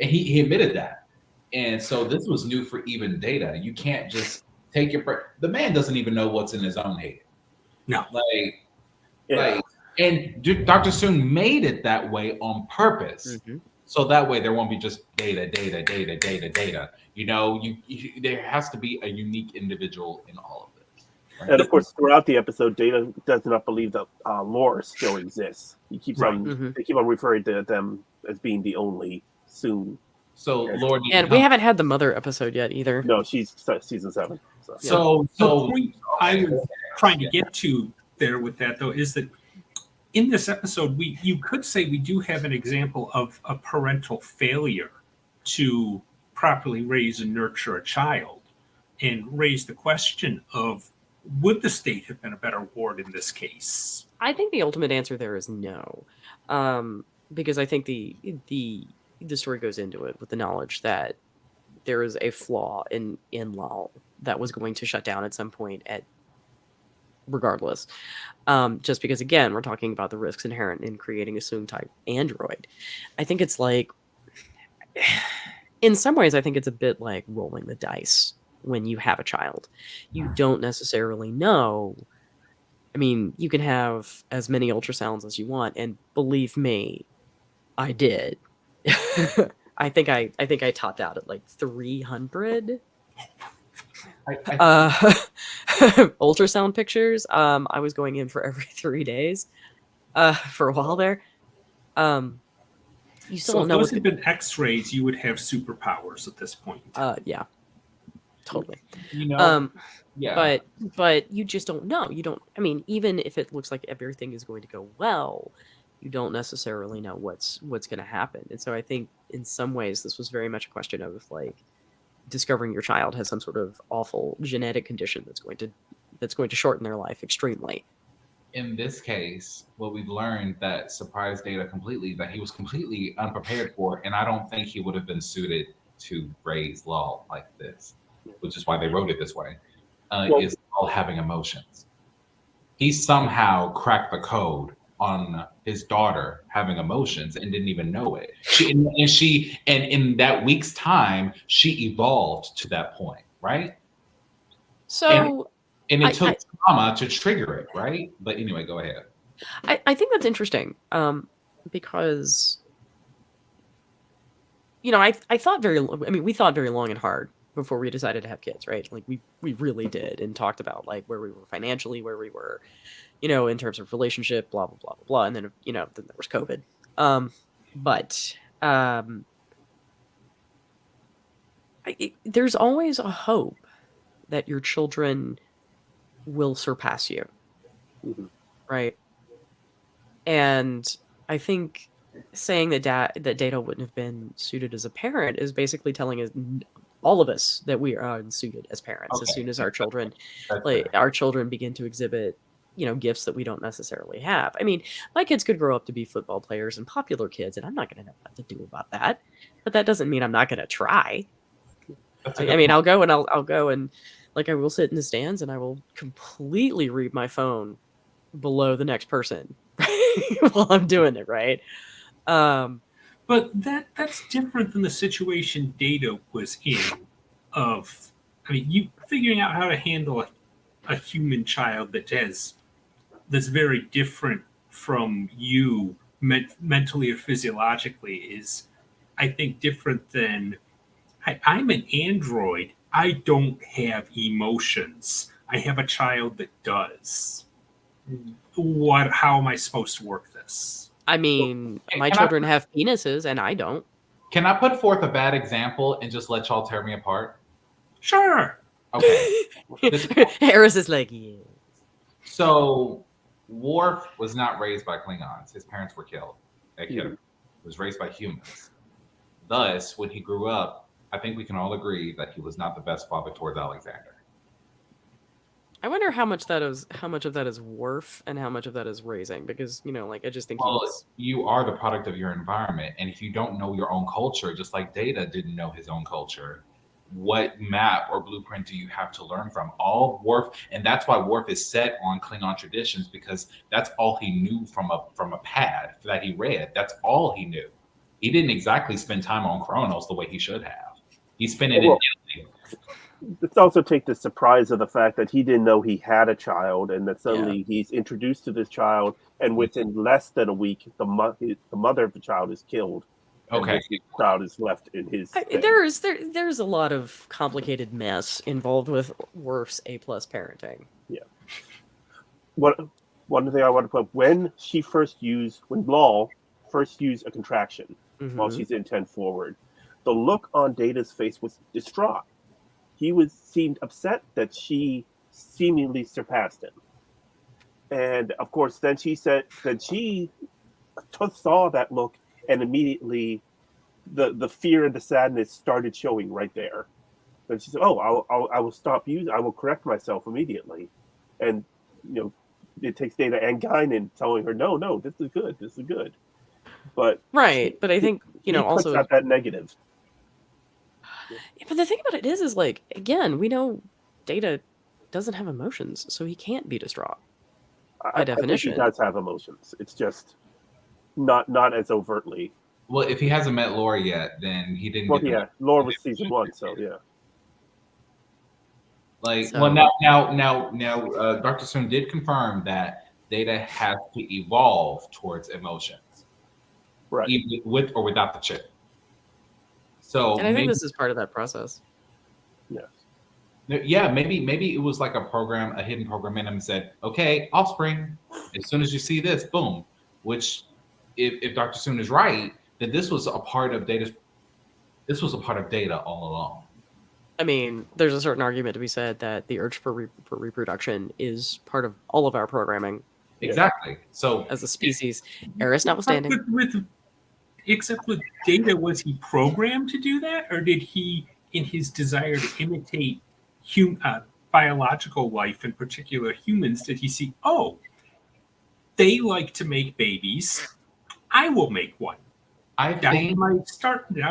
and he admitted that. And so this was new for even Data. You can't just take the man doesn't even know what's in his own head. No, and Dr. Soong made it that way on purpose. So that way there won't be just data. There has to be a unique individual in all of this. Right? And of course, throughout the episode, Data does not believe that lore still exists. He keeps on they keep on referring to them as being the only Soong. So Lord, and we haven't had the mother episode yet either. No, she's season 7. So the point I was trying to get to there with that, though, is that in this episode, you could say we do have an example of a parental failure to properly raise and nurture a child, and raise the question of, would the state have been a better ward in this case? I think the ultimate answer there is no, because I think the story goes into it with the knowledge that there is a flaw in Lal that was going to shut down at some point regardless. Just because, again, we're talking about the risks inherent in creating a Soong type android. I think it's like, in some ways, I think it's a bit like rolling the dice when you have a child. You don't necessarily know. I mean, you can have as many ultrasounds as you want, and believe me, I did. I think I topped out at like 300 ultrasound pictures. I was going in for every 3 days for a while there. You still So don't if know those had been X-rays, you would have superpowers at this point. yeah, totally. Yeah. But you just don't know. You don't. I mean, even if it looks like everything is going to go well, you don't necessarily know what's going to happen. And so I think in some ways this was very much a question of like discovering your child has some sort of awful genetic condition that's going to shorten their life extremely. In this case, what we've learned that surprised Data completely, that he was completely unprepared for, and I don't think he would have been suited to raise law like this, which is why they wrote it this way, is all having emotions. He somehow cracked the code on his daughter having emotions and didn't even know it. And in that week's time, she evolved to that point, right? So and it took trauma to trigger it, right? But anyway, go ahead. I think that's interesting, because I thought we thought very long and hard before we decided to have kids, right? Like we really did, and talked about like where we were financially, where we were, in terms of relationship, blah blah blah blah blah, and then then there was COVID. There's always a hope that your children will surpass you, right? And I think saying that Data wouldn't have been suited as a parent is basically telling us, all of us, that we are unsuited as parents as soon as our children begin to exhibit gifts that we don't necessarily have. I mean, my kids could grow up to be football players and popular kids, and I'm not going to know what to do about that. But that doesn't mean I'm not going to try. I mean, I'll go and like I will sit in the stands and I will completely read my phone below the next person while I'm doing it, right? But that's different than the situation Data was in. You figuring out how to handle a human child that's very different from you mentally or physiologically is, I think, different than I'm an android. I don't have emotions. I have a child that does. How am I supposed to work this? I mean, my children have penises and I don't. Can I put forth a bad example and just let y'all tear me apart? Sure. Okay. Harris is like, yeah. So Worf was not raised by Klingons. His parents were killed. He was raised by humans. Thus, when he grew up, I think we can all agree that he was not the best father towards Alexander. I wonder how much of that is Worf and how much of that is raising, because I just think you are the product of your environment, and if you don't know your own culture, just like Data didn't know his own culture, what map or blueprint do you have to learn from? All Worf, and that's why Worf is set on Klingon traditions, because that's all he knew from a pad that he read. That's all he knew. He didn't exactly spend time on Kronos the way he should have. He spent it in Italy. Let's also take the surprise of the fact that he didn't know he had a child, and that suddenly he's introduced to this child, and within less than a week, the mother of the child is killed. Okay, the child is left in his. There's a lot of complicated mess involved with Worf's A+ parenting. Yeah. One thing I want to put, when Law first used a contraction while she's in 10 forward, the look on Data's face was distraught. He seemed upset that she seemingly surpassed him. And of course, then she said that she saw that look, and immediately the fear and the sadness started showing right there. And she said, "Oh, I will stop using. I will correct myself immediately." And it takes Data and Guinan telling her, "No, this is good. This is good." But but I think also out that negative. But the thing about it is like, again, we know Data doesn't have emotions, so he can't be distraught. By definition, I think he does have emotions. It's just not as overtly. Well, if he hasn't met Laura yet, then he didn't. Laura was season 1, so yeah. Now, Dr. Soon did confirm that Data has to evolve towards emotions, right? Even with or without the chip. So And I think this is part of that process. Yes. Yeah, maybe it was like a hidden program in him, and said, "Okay, Offspring. As soon as you see this, boom." Which, if Dr. Soon is right, then this was a part of Data. This was a part of Data all along. I mean, there's a certain argument to be said that the urge for reproduction is part of all of our programming. Exactly. So as a species, Eris notwithstanding. Except with Data, was he programmed to do that, or did he, in his desire to imitate biological life, in particular humans, did he see, oh, they like to make babies, I will make one. Down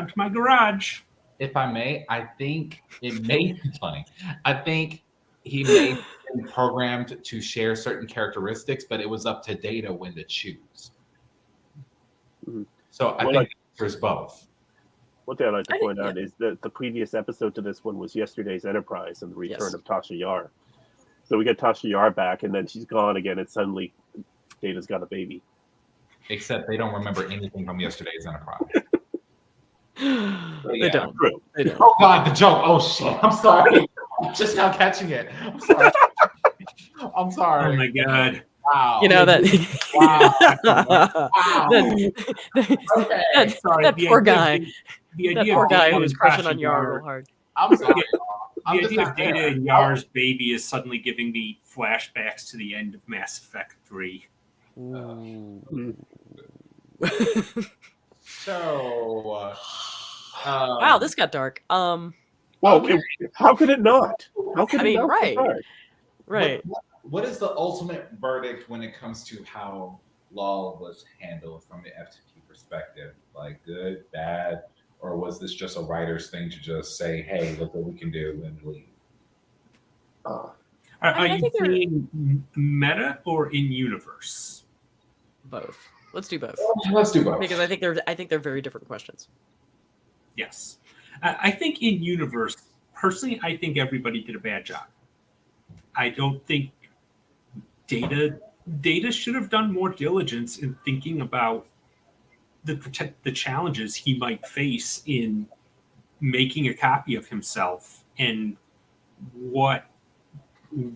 to my garage. If I may, I think it may be funny. I think he may have been programmed to share certain characteristics, but it was up to Data when to choose. Mhm. So I think there's both. One thing I'd like to point out is that the previous episode to this one was Yesterday's Enterprise and the return of Tasha Yar. So we get Tasha Yar back, and then she's gone again, and suddenly Data's got a baby. Except they don't remember anything from Yesterday's Enterprise. They don't. True. They don't. Oh God, the joke. Oh shit. I'm sorry. I'm just now catching it. I'm sorry. I'm sorry. Oh my God. Wow. You know that. Wow. That poor guy. That poor guy who was crushing on Yar real hard. I'm sorry. The idea of Data and Yar's baby is suddenly giving me flashbacks to the end of Mass Effect 3. So, wow, this got dark. Well, how could it not? How could it not? Right. What is the ultimate verdict when it comes to how Law was handled from the FTP perspective? Like good, bad, or was this just a writer's thing to just say, "Hey, look what we can do," and leave? Are you saying meta or in universe? Both. Let's do both. Let's do both because I think they're very different questions. Yes, I think in universe, personally, I think everybody did a bad job. I don't think Data should have done more diligence in thinking about the challenges he might face in making a copy of himself and what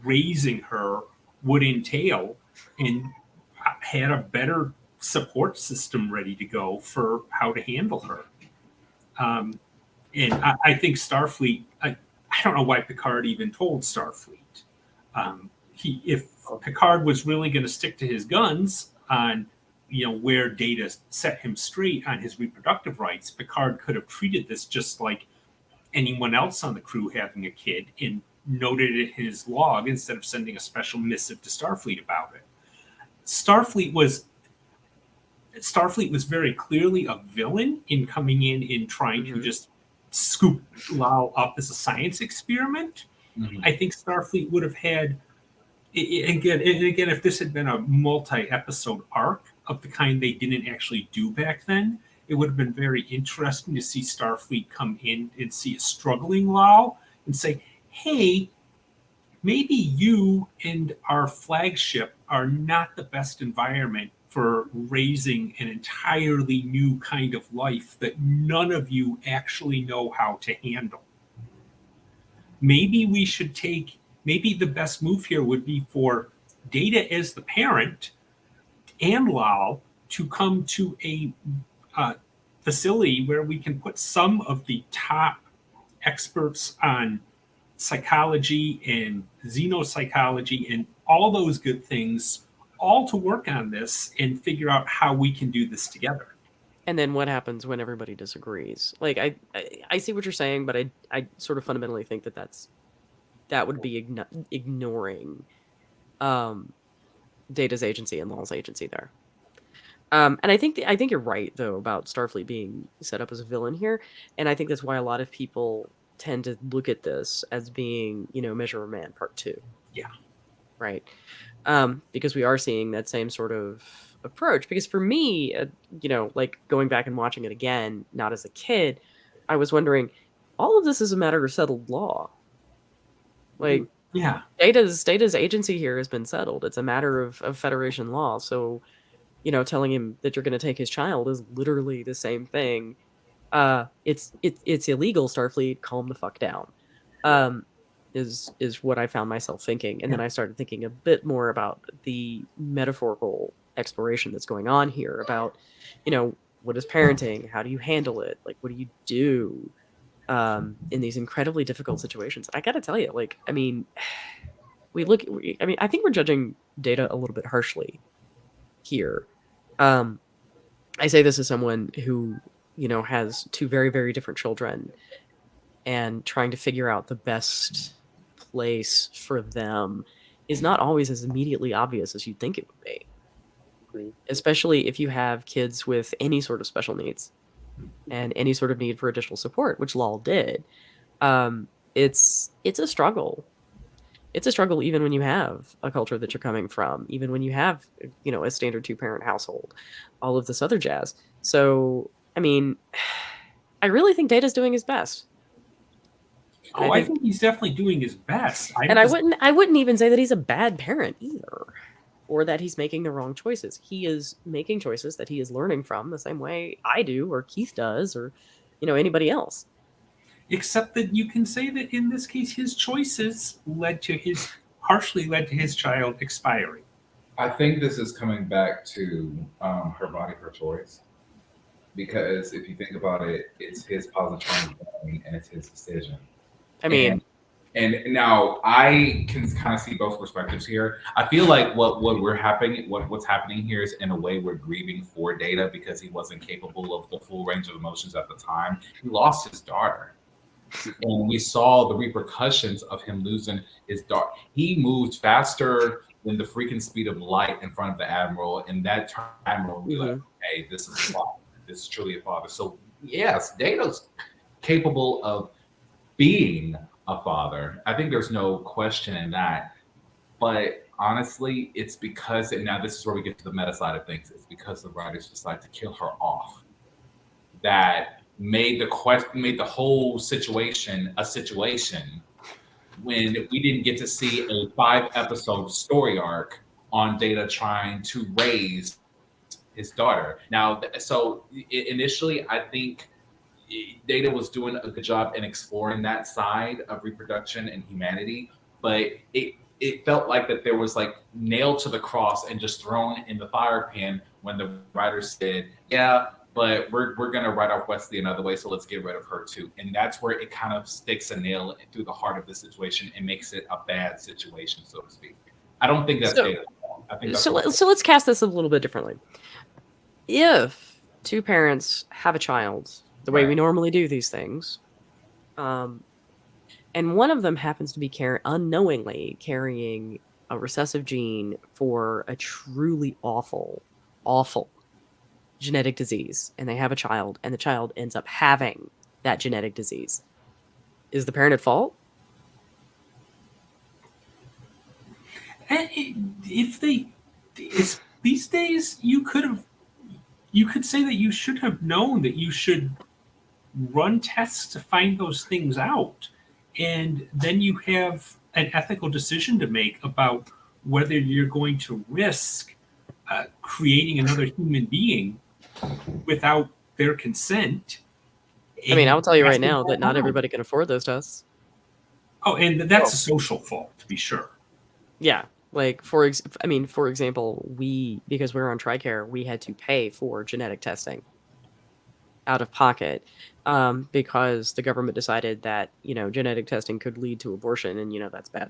raising her would entail, and had a better support system ready to go for how to handle her. And I think Starfleet, I don't know why Picard even told Starfleet. If Picard was really going to stick to his guns on, where Data set him straight on his reproductive rights, Picard could have treated this just like anyone else on the crew having a kid and noted it in his log instead of sending a special missive to Starfleet about it. Starfleet was very clearly a villain in coming in and trying to just scoop Lau up as a science experiment. I think Starfleet would have had, again, if this had been a multi-episode arc of the kind they didn't actually do back then, it would have been very interesting to see Starfleet come in and see a struggling Lau and say, hey, maybe you and our flagship are not the best environment for raising an entirely new kind of life that none of you actually know how to handle. Maybe the best move here would be for Data as the parent and Lau to come to a facility where we can put some of the top experts on psychology and xenopsychology and all those good things, all to work on this and figure out how we can do this together. And then what happens when everybody disagrees? Like I see what you're saying, but I sort of fundamentally think that would be ignoring Data's agency and Law's agency there. And I think you're right though about Starfleet being set up as a villain here, and I think that's why a lot of people tend to look at this as being, Measure of Man Part 2. Yeah. Right. Because we are seeing that same sort of approach. Because for me, like going back and watching it again, not as a kid, I was wondering, all of this is a matter of settled law. Like, yeah, Data's agency here has been settled. It's a matter of Federation law. So, telling him that you're going to take his child is literally the same thing It's illegal, Starfleet. Calm the fuck down. Is what I found myself thinking, and then I started thinking a bit more about the metaphorical exploration that's going on here about, what is parenting? How do you handle it? Like, what do you do in these incredibly difficult situations? I got to tell you, like, I mean, I think we're judging Data a little bit harshly here. I say this as someone who, has two very, very different children and trying to figure out the best place for them is not always as immediately obvious as you'd think it would be. Agreed. Especially if you have kids with any sort of special needs and any sort of need for additional support, which Lal did. It's a struggle. It's a struggle even when you have a culture that you're coming from, even when you have, a standard 2-parent household, all of this other jazz. So, I mean, I really think Data's doing his best. I think he's definitely doing his best. I wouldn't even say that he's a bad parent either, or that he's making the wrong choices. He is making choices that he is learning from the same way I do, or Keith does, or anybody else. Except that you can say that in this case, his choices partially led to his child expiring. I think this is coming back to her body, her choice. Because if you think about it, it's his positive and it's his decision. I mean, and now I can kind of see both perspectives here. I feel like what's happening here is, in a way, we're grieving for Data because he wasn't capable of the full range of emotions at the time. He lost his daughter. And we saw the repercussions of him losing his daughter. He moved faster than the freaking speed of light in front of the Admiral, and that Admiral was like, hey, this is a father. This is truly a father. So yes, Data's capable of being a father. I think there's no question in that. But honestly, it's because, and now this is where we get to the meta side of things, it's because the writers decided to kill her off that made the whole situation a situation when we didn't get to see a 5-episode story arc on Data trying to raise his daughter. Now, so initially, I think Data was doing a good job in exploring that side of reproduction and humanity, but it felt like that there was like nailed to the cross and just thrown in the fire pan when the writers said, yeah, but we're going to write off Wesley another way, so let's get rid of her too. And that's where it kind of sticks a nail through the heart of the situation and makes it a bad situation, so to speak. I don't think that's Data's fault. I think that's so let's cast this a little bit differently. If 2 parents have a child, the way we normally do these things, and one of them happens to be unknowingly carrying a recessive gene for a truly awful genetic disease, and they have a child, and the child ends up having that genetic disease, is the parent at fault? And these days, you could say that you should have known that you should run tests to find those things out, and then you have an ethical decision to make about whether you're going to risk creating another human being without their consent. I mean, I'll tell you right now that not everybody can afford those tests. Oh, and that's a social fault, to be sure. Yeah. Like, for example, because we're on TRICARE, we had to pay for genetic testing out of pocket because the government decided that, genetic testing could lead to abortion, and, that's bad.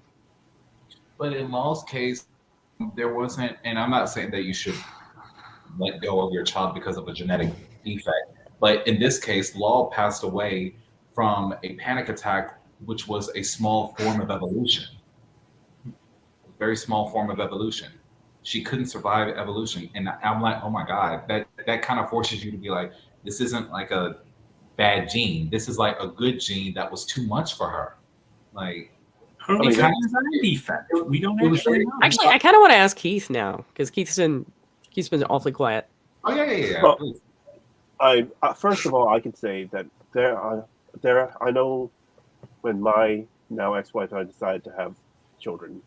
But in Lal's case, there wasn't, and I'm not saying that you should let go of your child because of a genetic defect, but in this case, Lal passed away from a panic attack, which was a small form of evolution. Very small form of evolution. She couldn't survive evolution. And I'm like, oh my God, that kind of forces you to be like, this isn't like a bad gene. This is like a good gene that was too much for her. Like, it's kind of a defect. We don't actually know. Actually, I kind of want to ask Keith now, because Keith's been awfully quiet. Oh yeah. Well, first of all, I can say that I know when my now ex-wife and I decided to have children,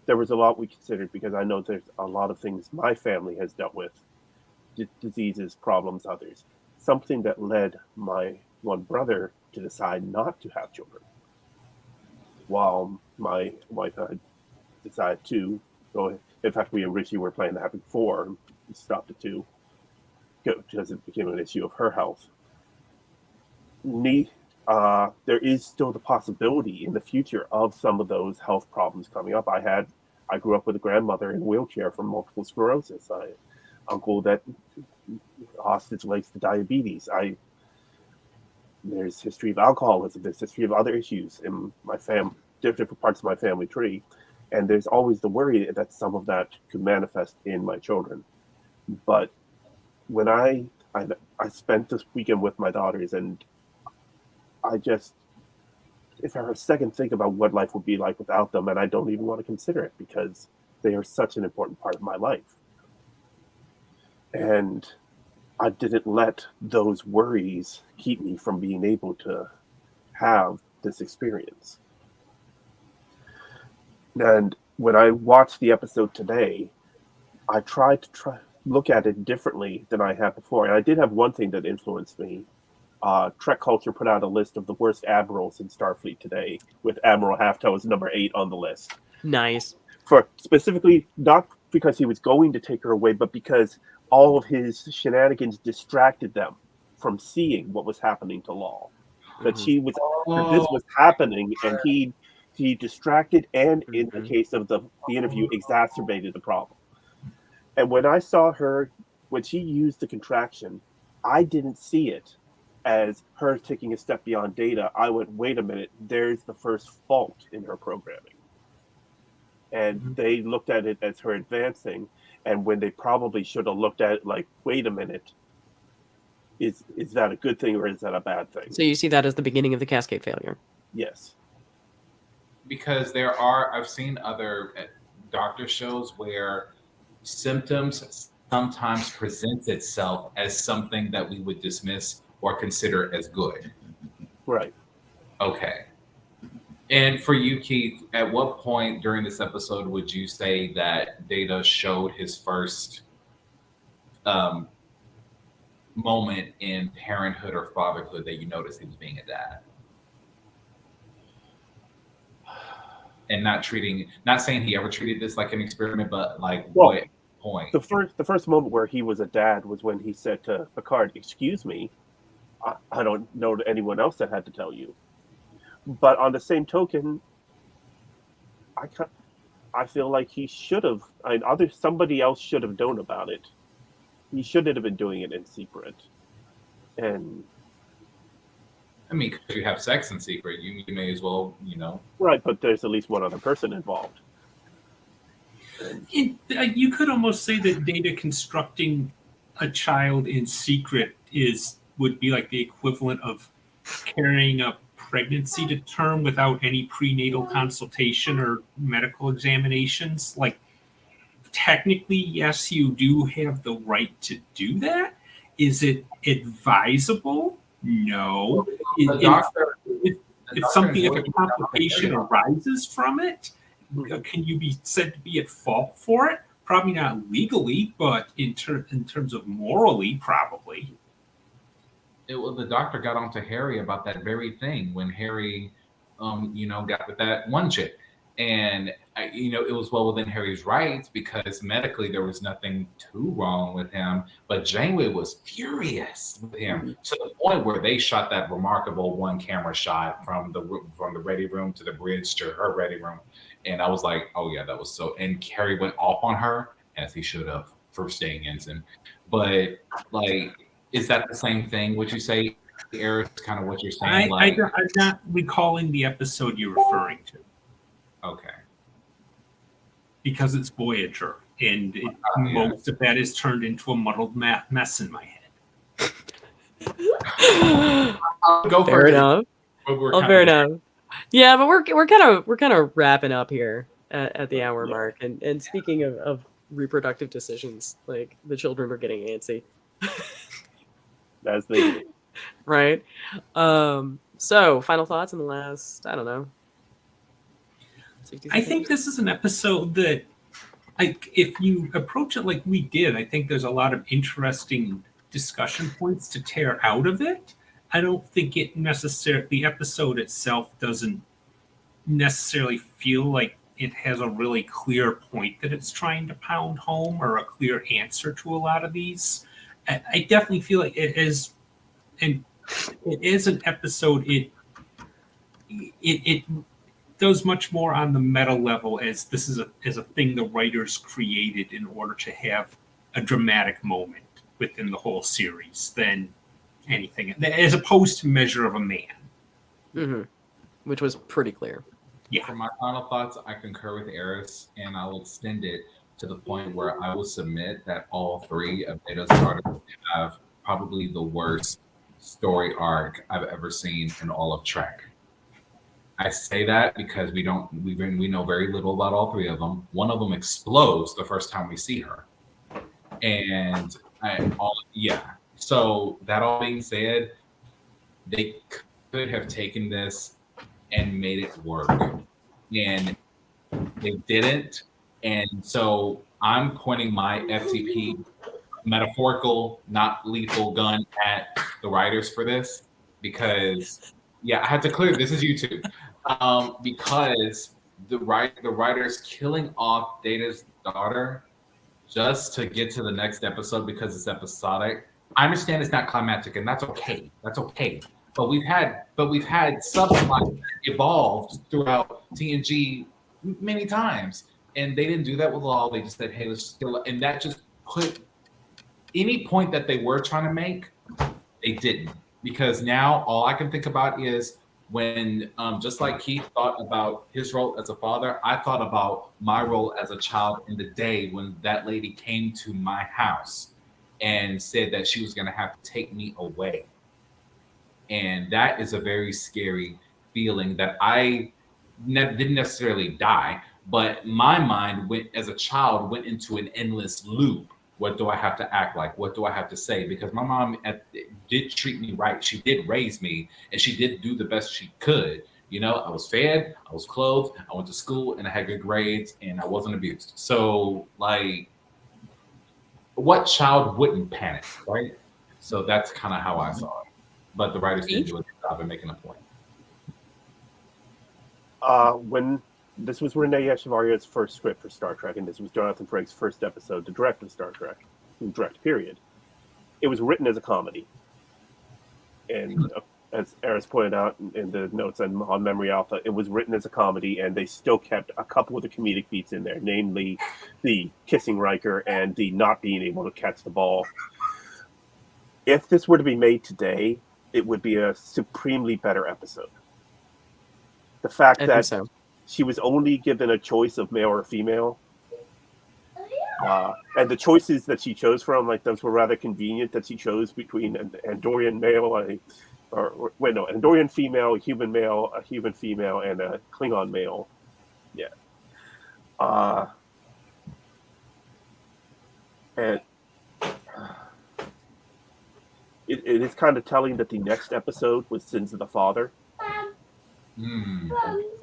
there was a lot we considered, because I know there's a lot of things my family has dealt with, diseases, problems, others. something that led my one brother to decide not to have children, while my wife had decided to go. In fact, we originally were planning to have 4, and we stopped at 2 because it became an issue of her health. There is still the possibility in the future of some of those health problems coming up. I grew up with a grandmother in a wheelchair from multiple sclerosis. Uncle that lost his legs to diabetes. There's history of alcoholism. There's history of other issues in my different parts of my family tree, and there's always the worry that some of that could manifest in my children. But when I spent this weekend with my daughters, and if I have a second think about what life would be like without them, and I don't even want to consider it because they are such an important part of my life. And I didn't let those worries keep me from being able to have this experience. And when I watched the episode today, I tried to look at it differently than I had before. And I did have one thing that influenced me. Trek Culture put out a list of the worst admirals in Starfleet today, with Admiral Halftoe as number 8 on the list. Nice. For specifically, not because he was going to take her away, but because all of his shenanigans distracted them from seeing what was happening to Law. That this was happening, and he distracted, and in the case of the interview, exacerbated the problem. And when I saw her, when she used the contraction, I didn't see it as her taking a step beyond Data. I went, wait a minute, there's the first fault in her programming. And they looked at it as her advancing, and when they probably should have looked at it like, wait a minute, is that a good thing or is that a bad thing? So you see that as the beginning of the cascade failure? Yes. Because I've seen other doctor shows where symptoms sometimes presents itself as something that we would dismiss or consider as good. Right. Okay. And for you, Keith, at what point during this episode would you say that Data showed his first moment in parenthood or fatherhood that you noticed he was being a dad? And not saying he ever treated this like an experiment, but like what point? The first moment where he was a dad was when he said to Picard, "Excuse me, I don't know anyone else that had to tell you." But on the same token, I feel like he should have. Somebody else should have known about it. He shouldn't have been doing it in secret. And I mean, because you have sex in secret, you may as well, Right, but there's at least one other person involved. You could almost say that Data constructing a child in secret would be like the equivalent of carrying a pregnancy to term without any prenatal consultation or medical examinations. Like, technically, yes, you do have the right to do that. Is it advisable? No. If a complication arises from it, can you be said to be at fault for it? Probably not legally, but in terms of morally, probably. The doctor got onto Harry about that very thing when Harry, got with that one chick. And, it was well within Harry's rights because medically there was nothing too wrong with him. But Janeway was furious with him to the point where they shot that remarkable one camera shot from the ready room to the bridge to her ready room. And I was like, oh, yeah, that was so. And Harry went off on her, as he should have, for staying ensign. But, like, is that the same thing? Would you say, Eric, kind of what you're saying? I'm not recalling the episode you're referring to. Okay. Because it's Voyager, and most of that is turned into a muddled mess in my head. Go fair enough. Fair enough. Yeah, but we're kind of wrapping up here at the hour mark. And speaking of reproductive decisions, like the children are getting antsy. As they do. Right. So final thoughts in the last, I don't know. I think this is an episode that, if you approach it like we did, I think there's a lot of interesting discussion points to tear out of it. I don't think it necessarily, the episode itself doesn't necessarily feel like it has a really clear point that it's trying to pound home or a clear answer to a lot of these. I definitely feel like it is, and it is an episode. It does much more on the meta level as this is a thing the writers created in order to have a dramatic moment within the whole series than anything, as opposed to Measure of a Man. Mm-hmm. Which was pretty clear. Yeah. For my final thoughts, I concur with Eris, and I'll extend it to the point where I will submit that all three of Data's daughters have probably the worst story arc I've ever seen in all of Trek. I say that because we know very little about all three of them. One of them explodes the first time we see her, and So that all being said, they could have taken this and made it work, and they didn't. And so I'm pointing my FTP metaphorical, not lethal gun at the writers for this, because I had to clear this is YouTube, because the writers killing off Data's daughter just to get to the next episode because it's episodic. I understand it's not climactic, and that's okay. That's okay. But we've had subplots evolved throughout TNG many times, and they didn't do that with Law. They just said, "Hey, let's just kill," and that just put any point that they were trying to make, they didn't. Because now all I can think about is when, just like Keith thought about his role as a father, I thought about my role as a child in the day when that lady came to my house and said that she was going to have to take me away. And that is a very scary feeling that I didn't necessarily die, but my mind as a child went into an endless loop. What do I have to act like? What do I have to say? Because my mom did treat me right. She did raise me, and she did do the best she could. You know, I was fed, I was clothed, I went to school, and I had good grades, and I wasn't abused. So, like, what child wouldn't panic, right? So that's kind of how I saw it. But the writers did do a good job of making a point. When this was Renee Echevarria's first script for Star Trek, and this was Jonathan Frakes' first episode to direct of Star Trek, period. It was written as a comedy. And as Eris pointed out in the notes on Memory Alpha, it was written as a comedy, and they still kept a couple of the comedic beats in there, namely the kissing Riker and the not being able to catch the ball. If this were to be made today, it would be a supremely better episode. The fact that she was only given a choice of male or female, and the choices that she chose from, like, those were rather convenient, that she chose between an Andorian male, Andorian female, a human female, and a Klingon male. Yeah. And it is kind of telling that the next episode was Sins of the Father.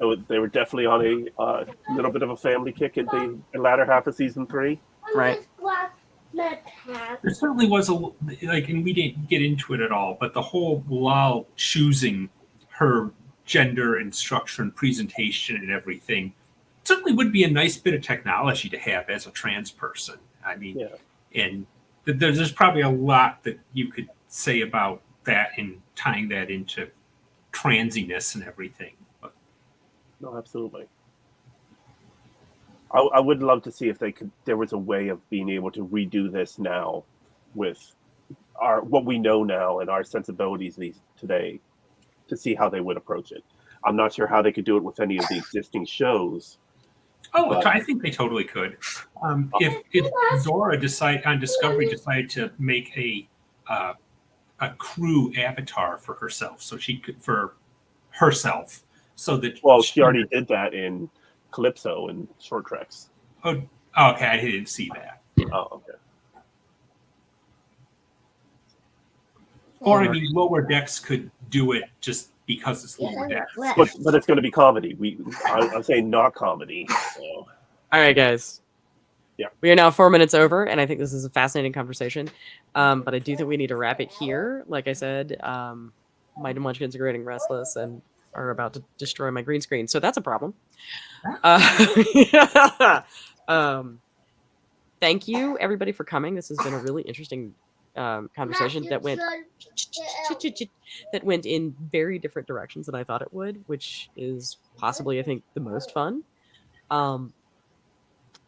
So they were definitely on a little bit of a family kick in the latter half of season 3. Right. There certainly was and we didn't get into it at all, but the whole Lal choosing her gender and structure and presentation and everything certainly would be a nice bit of technology to have as a trans person. I mean, and there's probably a lot that you could say about that and tying that into transiness and everything. But no, absolutely. I would love to see if there was a way of being able to redo this now with what we know now and our sensibilities today, to see how they would approach it. I'm not sure how they could do it with any of the existing shows. I think they totally could. If Zora on Discovery decided to make a crew avatar for herself, so she could so that she already did that in Calypso and Short Treks. Oh, okay. I didn't see that. Oh, okay. Or I mean, Lower Decks could do it just because it's Lower Decks. But it's going to be comedy. I'm saying not comedy. So. All right, guys. Yeah. We are now 4 minutes over, and I think this is a fascinating conversation. But I do think we need to wrap it here. Like I said, my munchkins are getting restless and are about to destroy my green screen, so that's a problem. Thank you, everybody, for coming. This has been a really interesting conversation that went in very different directions than I thought it would, which is possibly, I think, the most fun.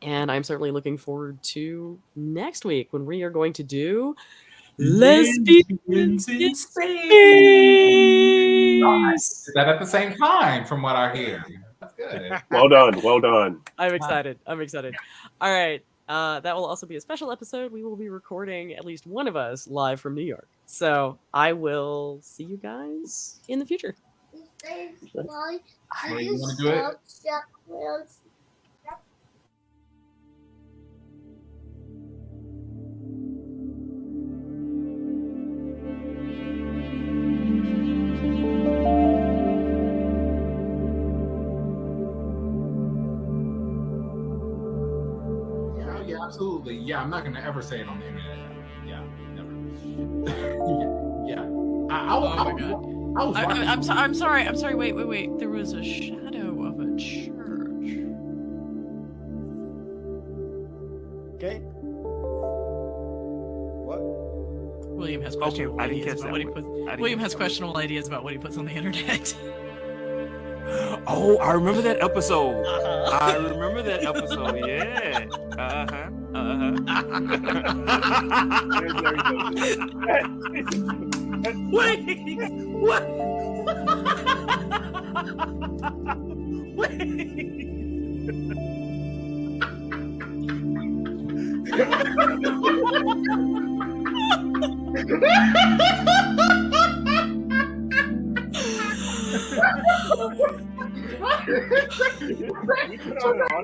And I'm certainly looking forward to next week when we are going to do Lesbians in Space. Is that at the same time, from what I hear? That's good. Well done. I'm excited. All right. That will also be a special episode. We will be recording, at least one of us, live from New York. So I will see you guys in the future. You want to do it? Yeah, absolutely. Yeah, I'm not gonna ever say it on the internet. Yeah, never. Yeah. I was I'm sorry. Wait. There was a shadow of a church. Okay. What? William has questionable I didn't ideas catch about that what he one. puts. William has questionable ideas about what he puts on the internet. Oh, I remember that episode. Uh-huh. I remember that episode. Yeah. Wait. What? We put on an audio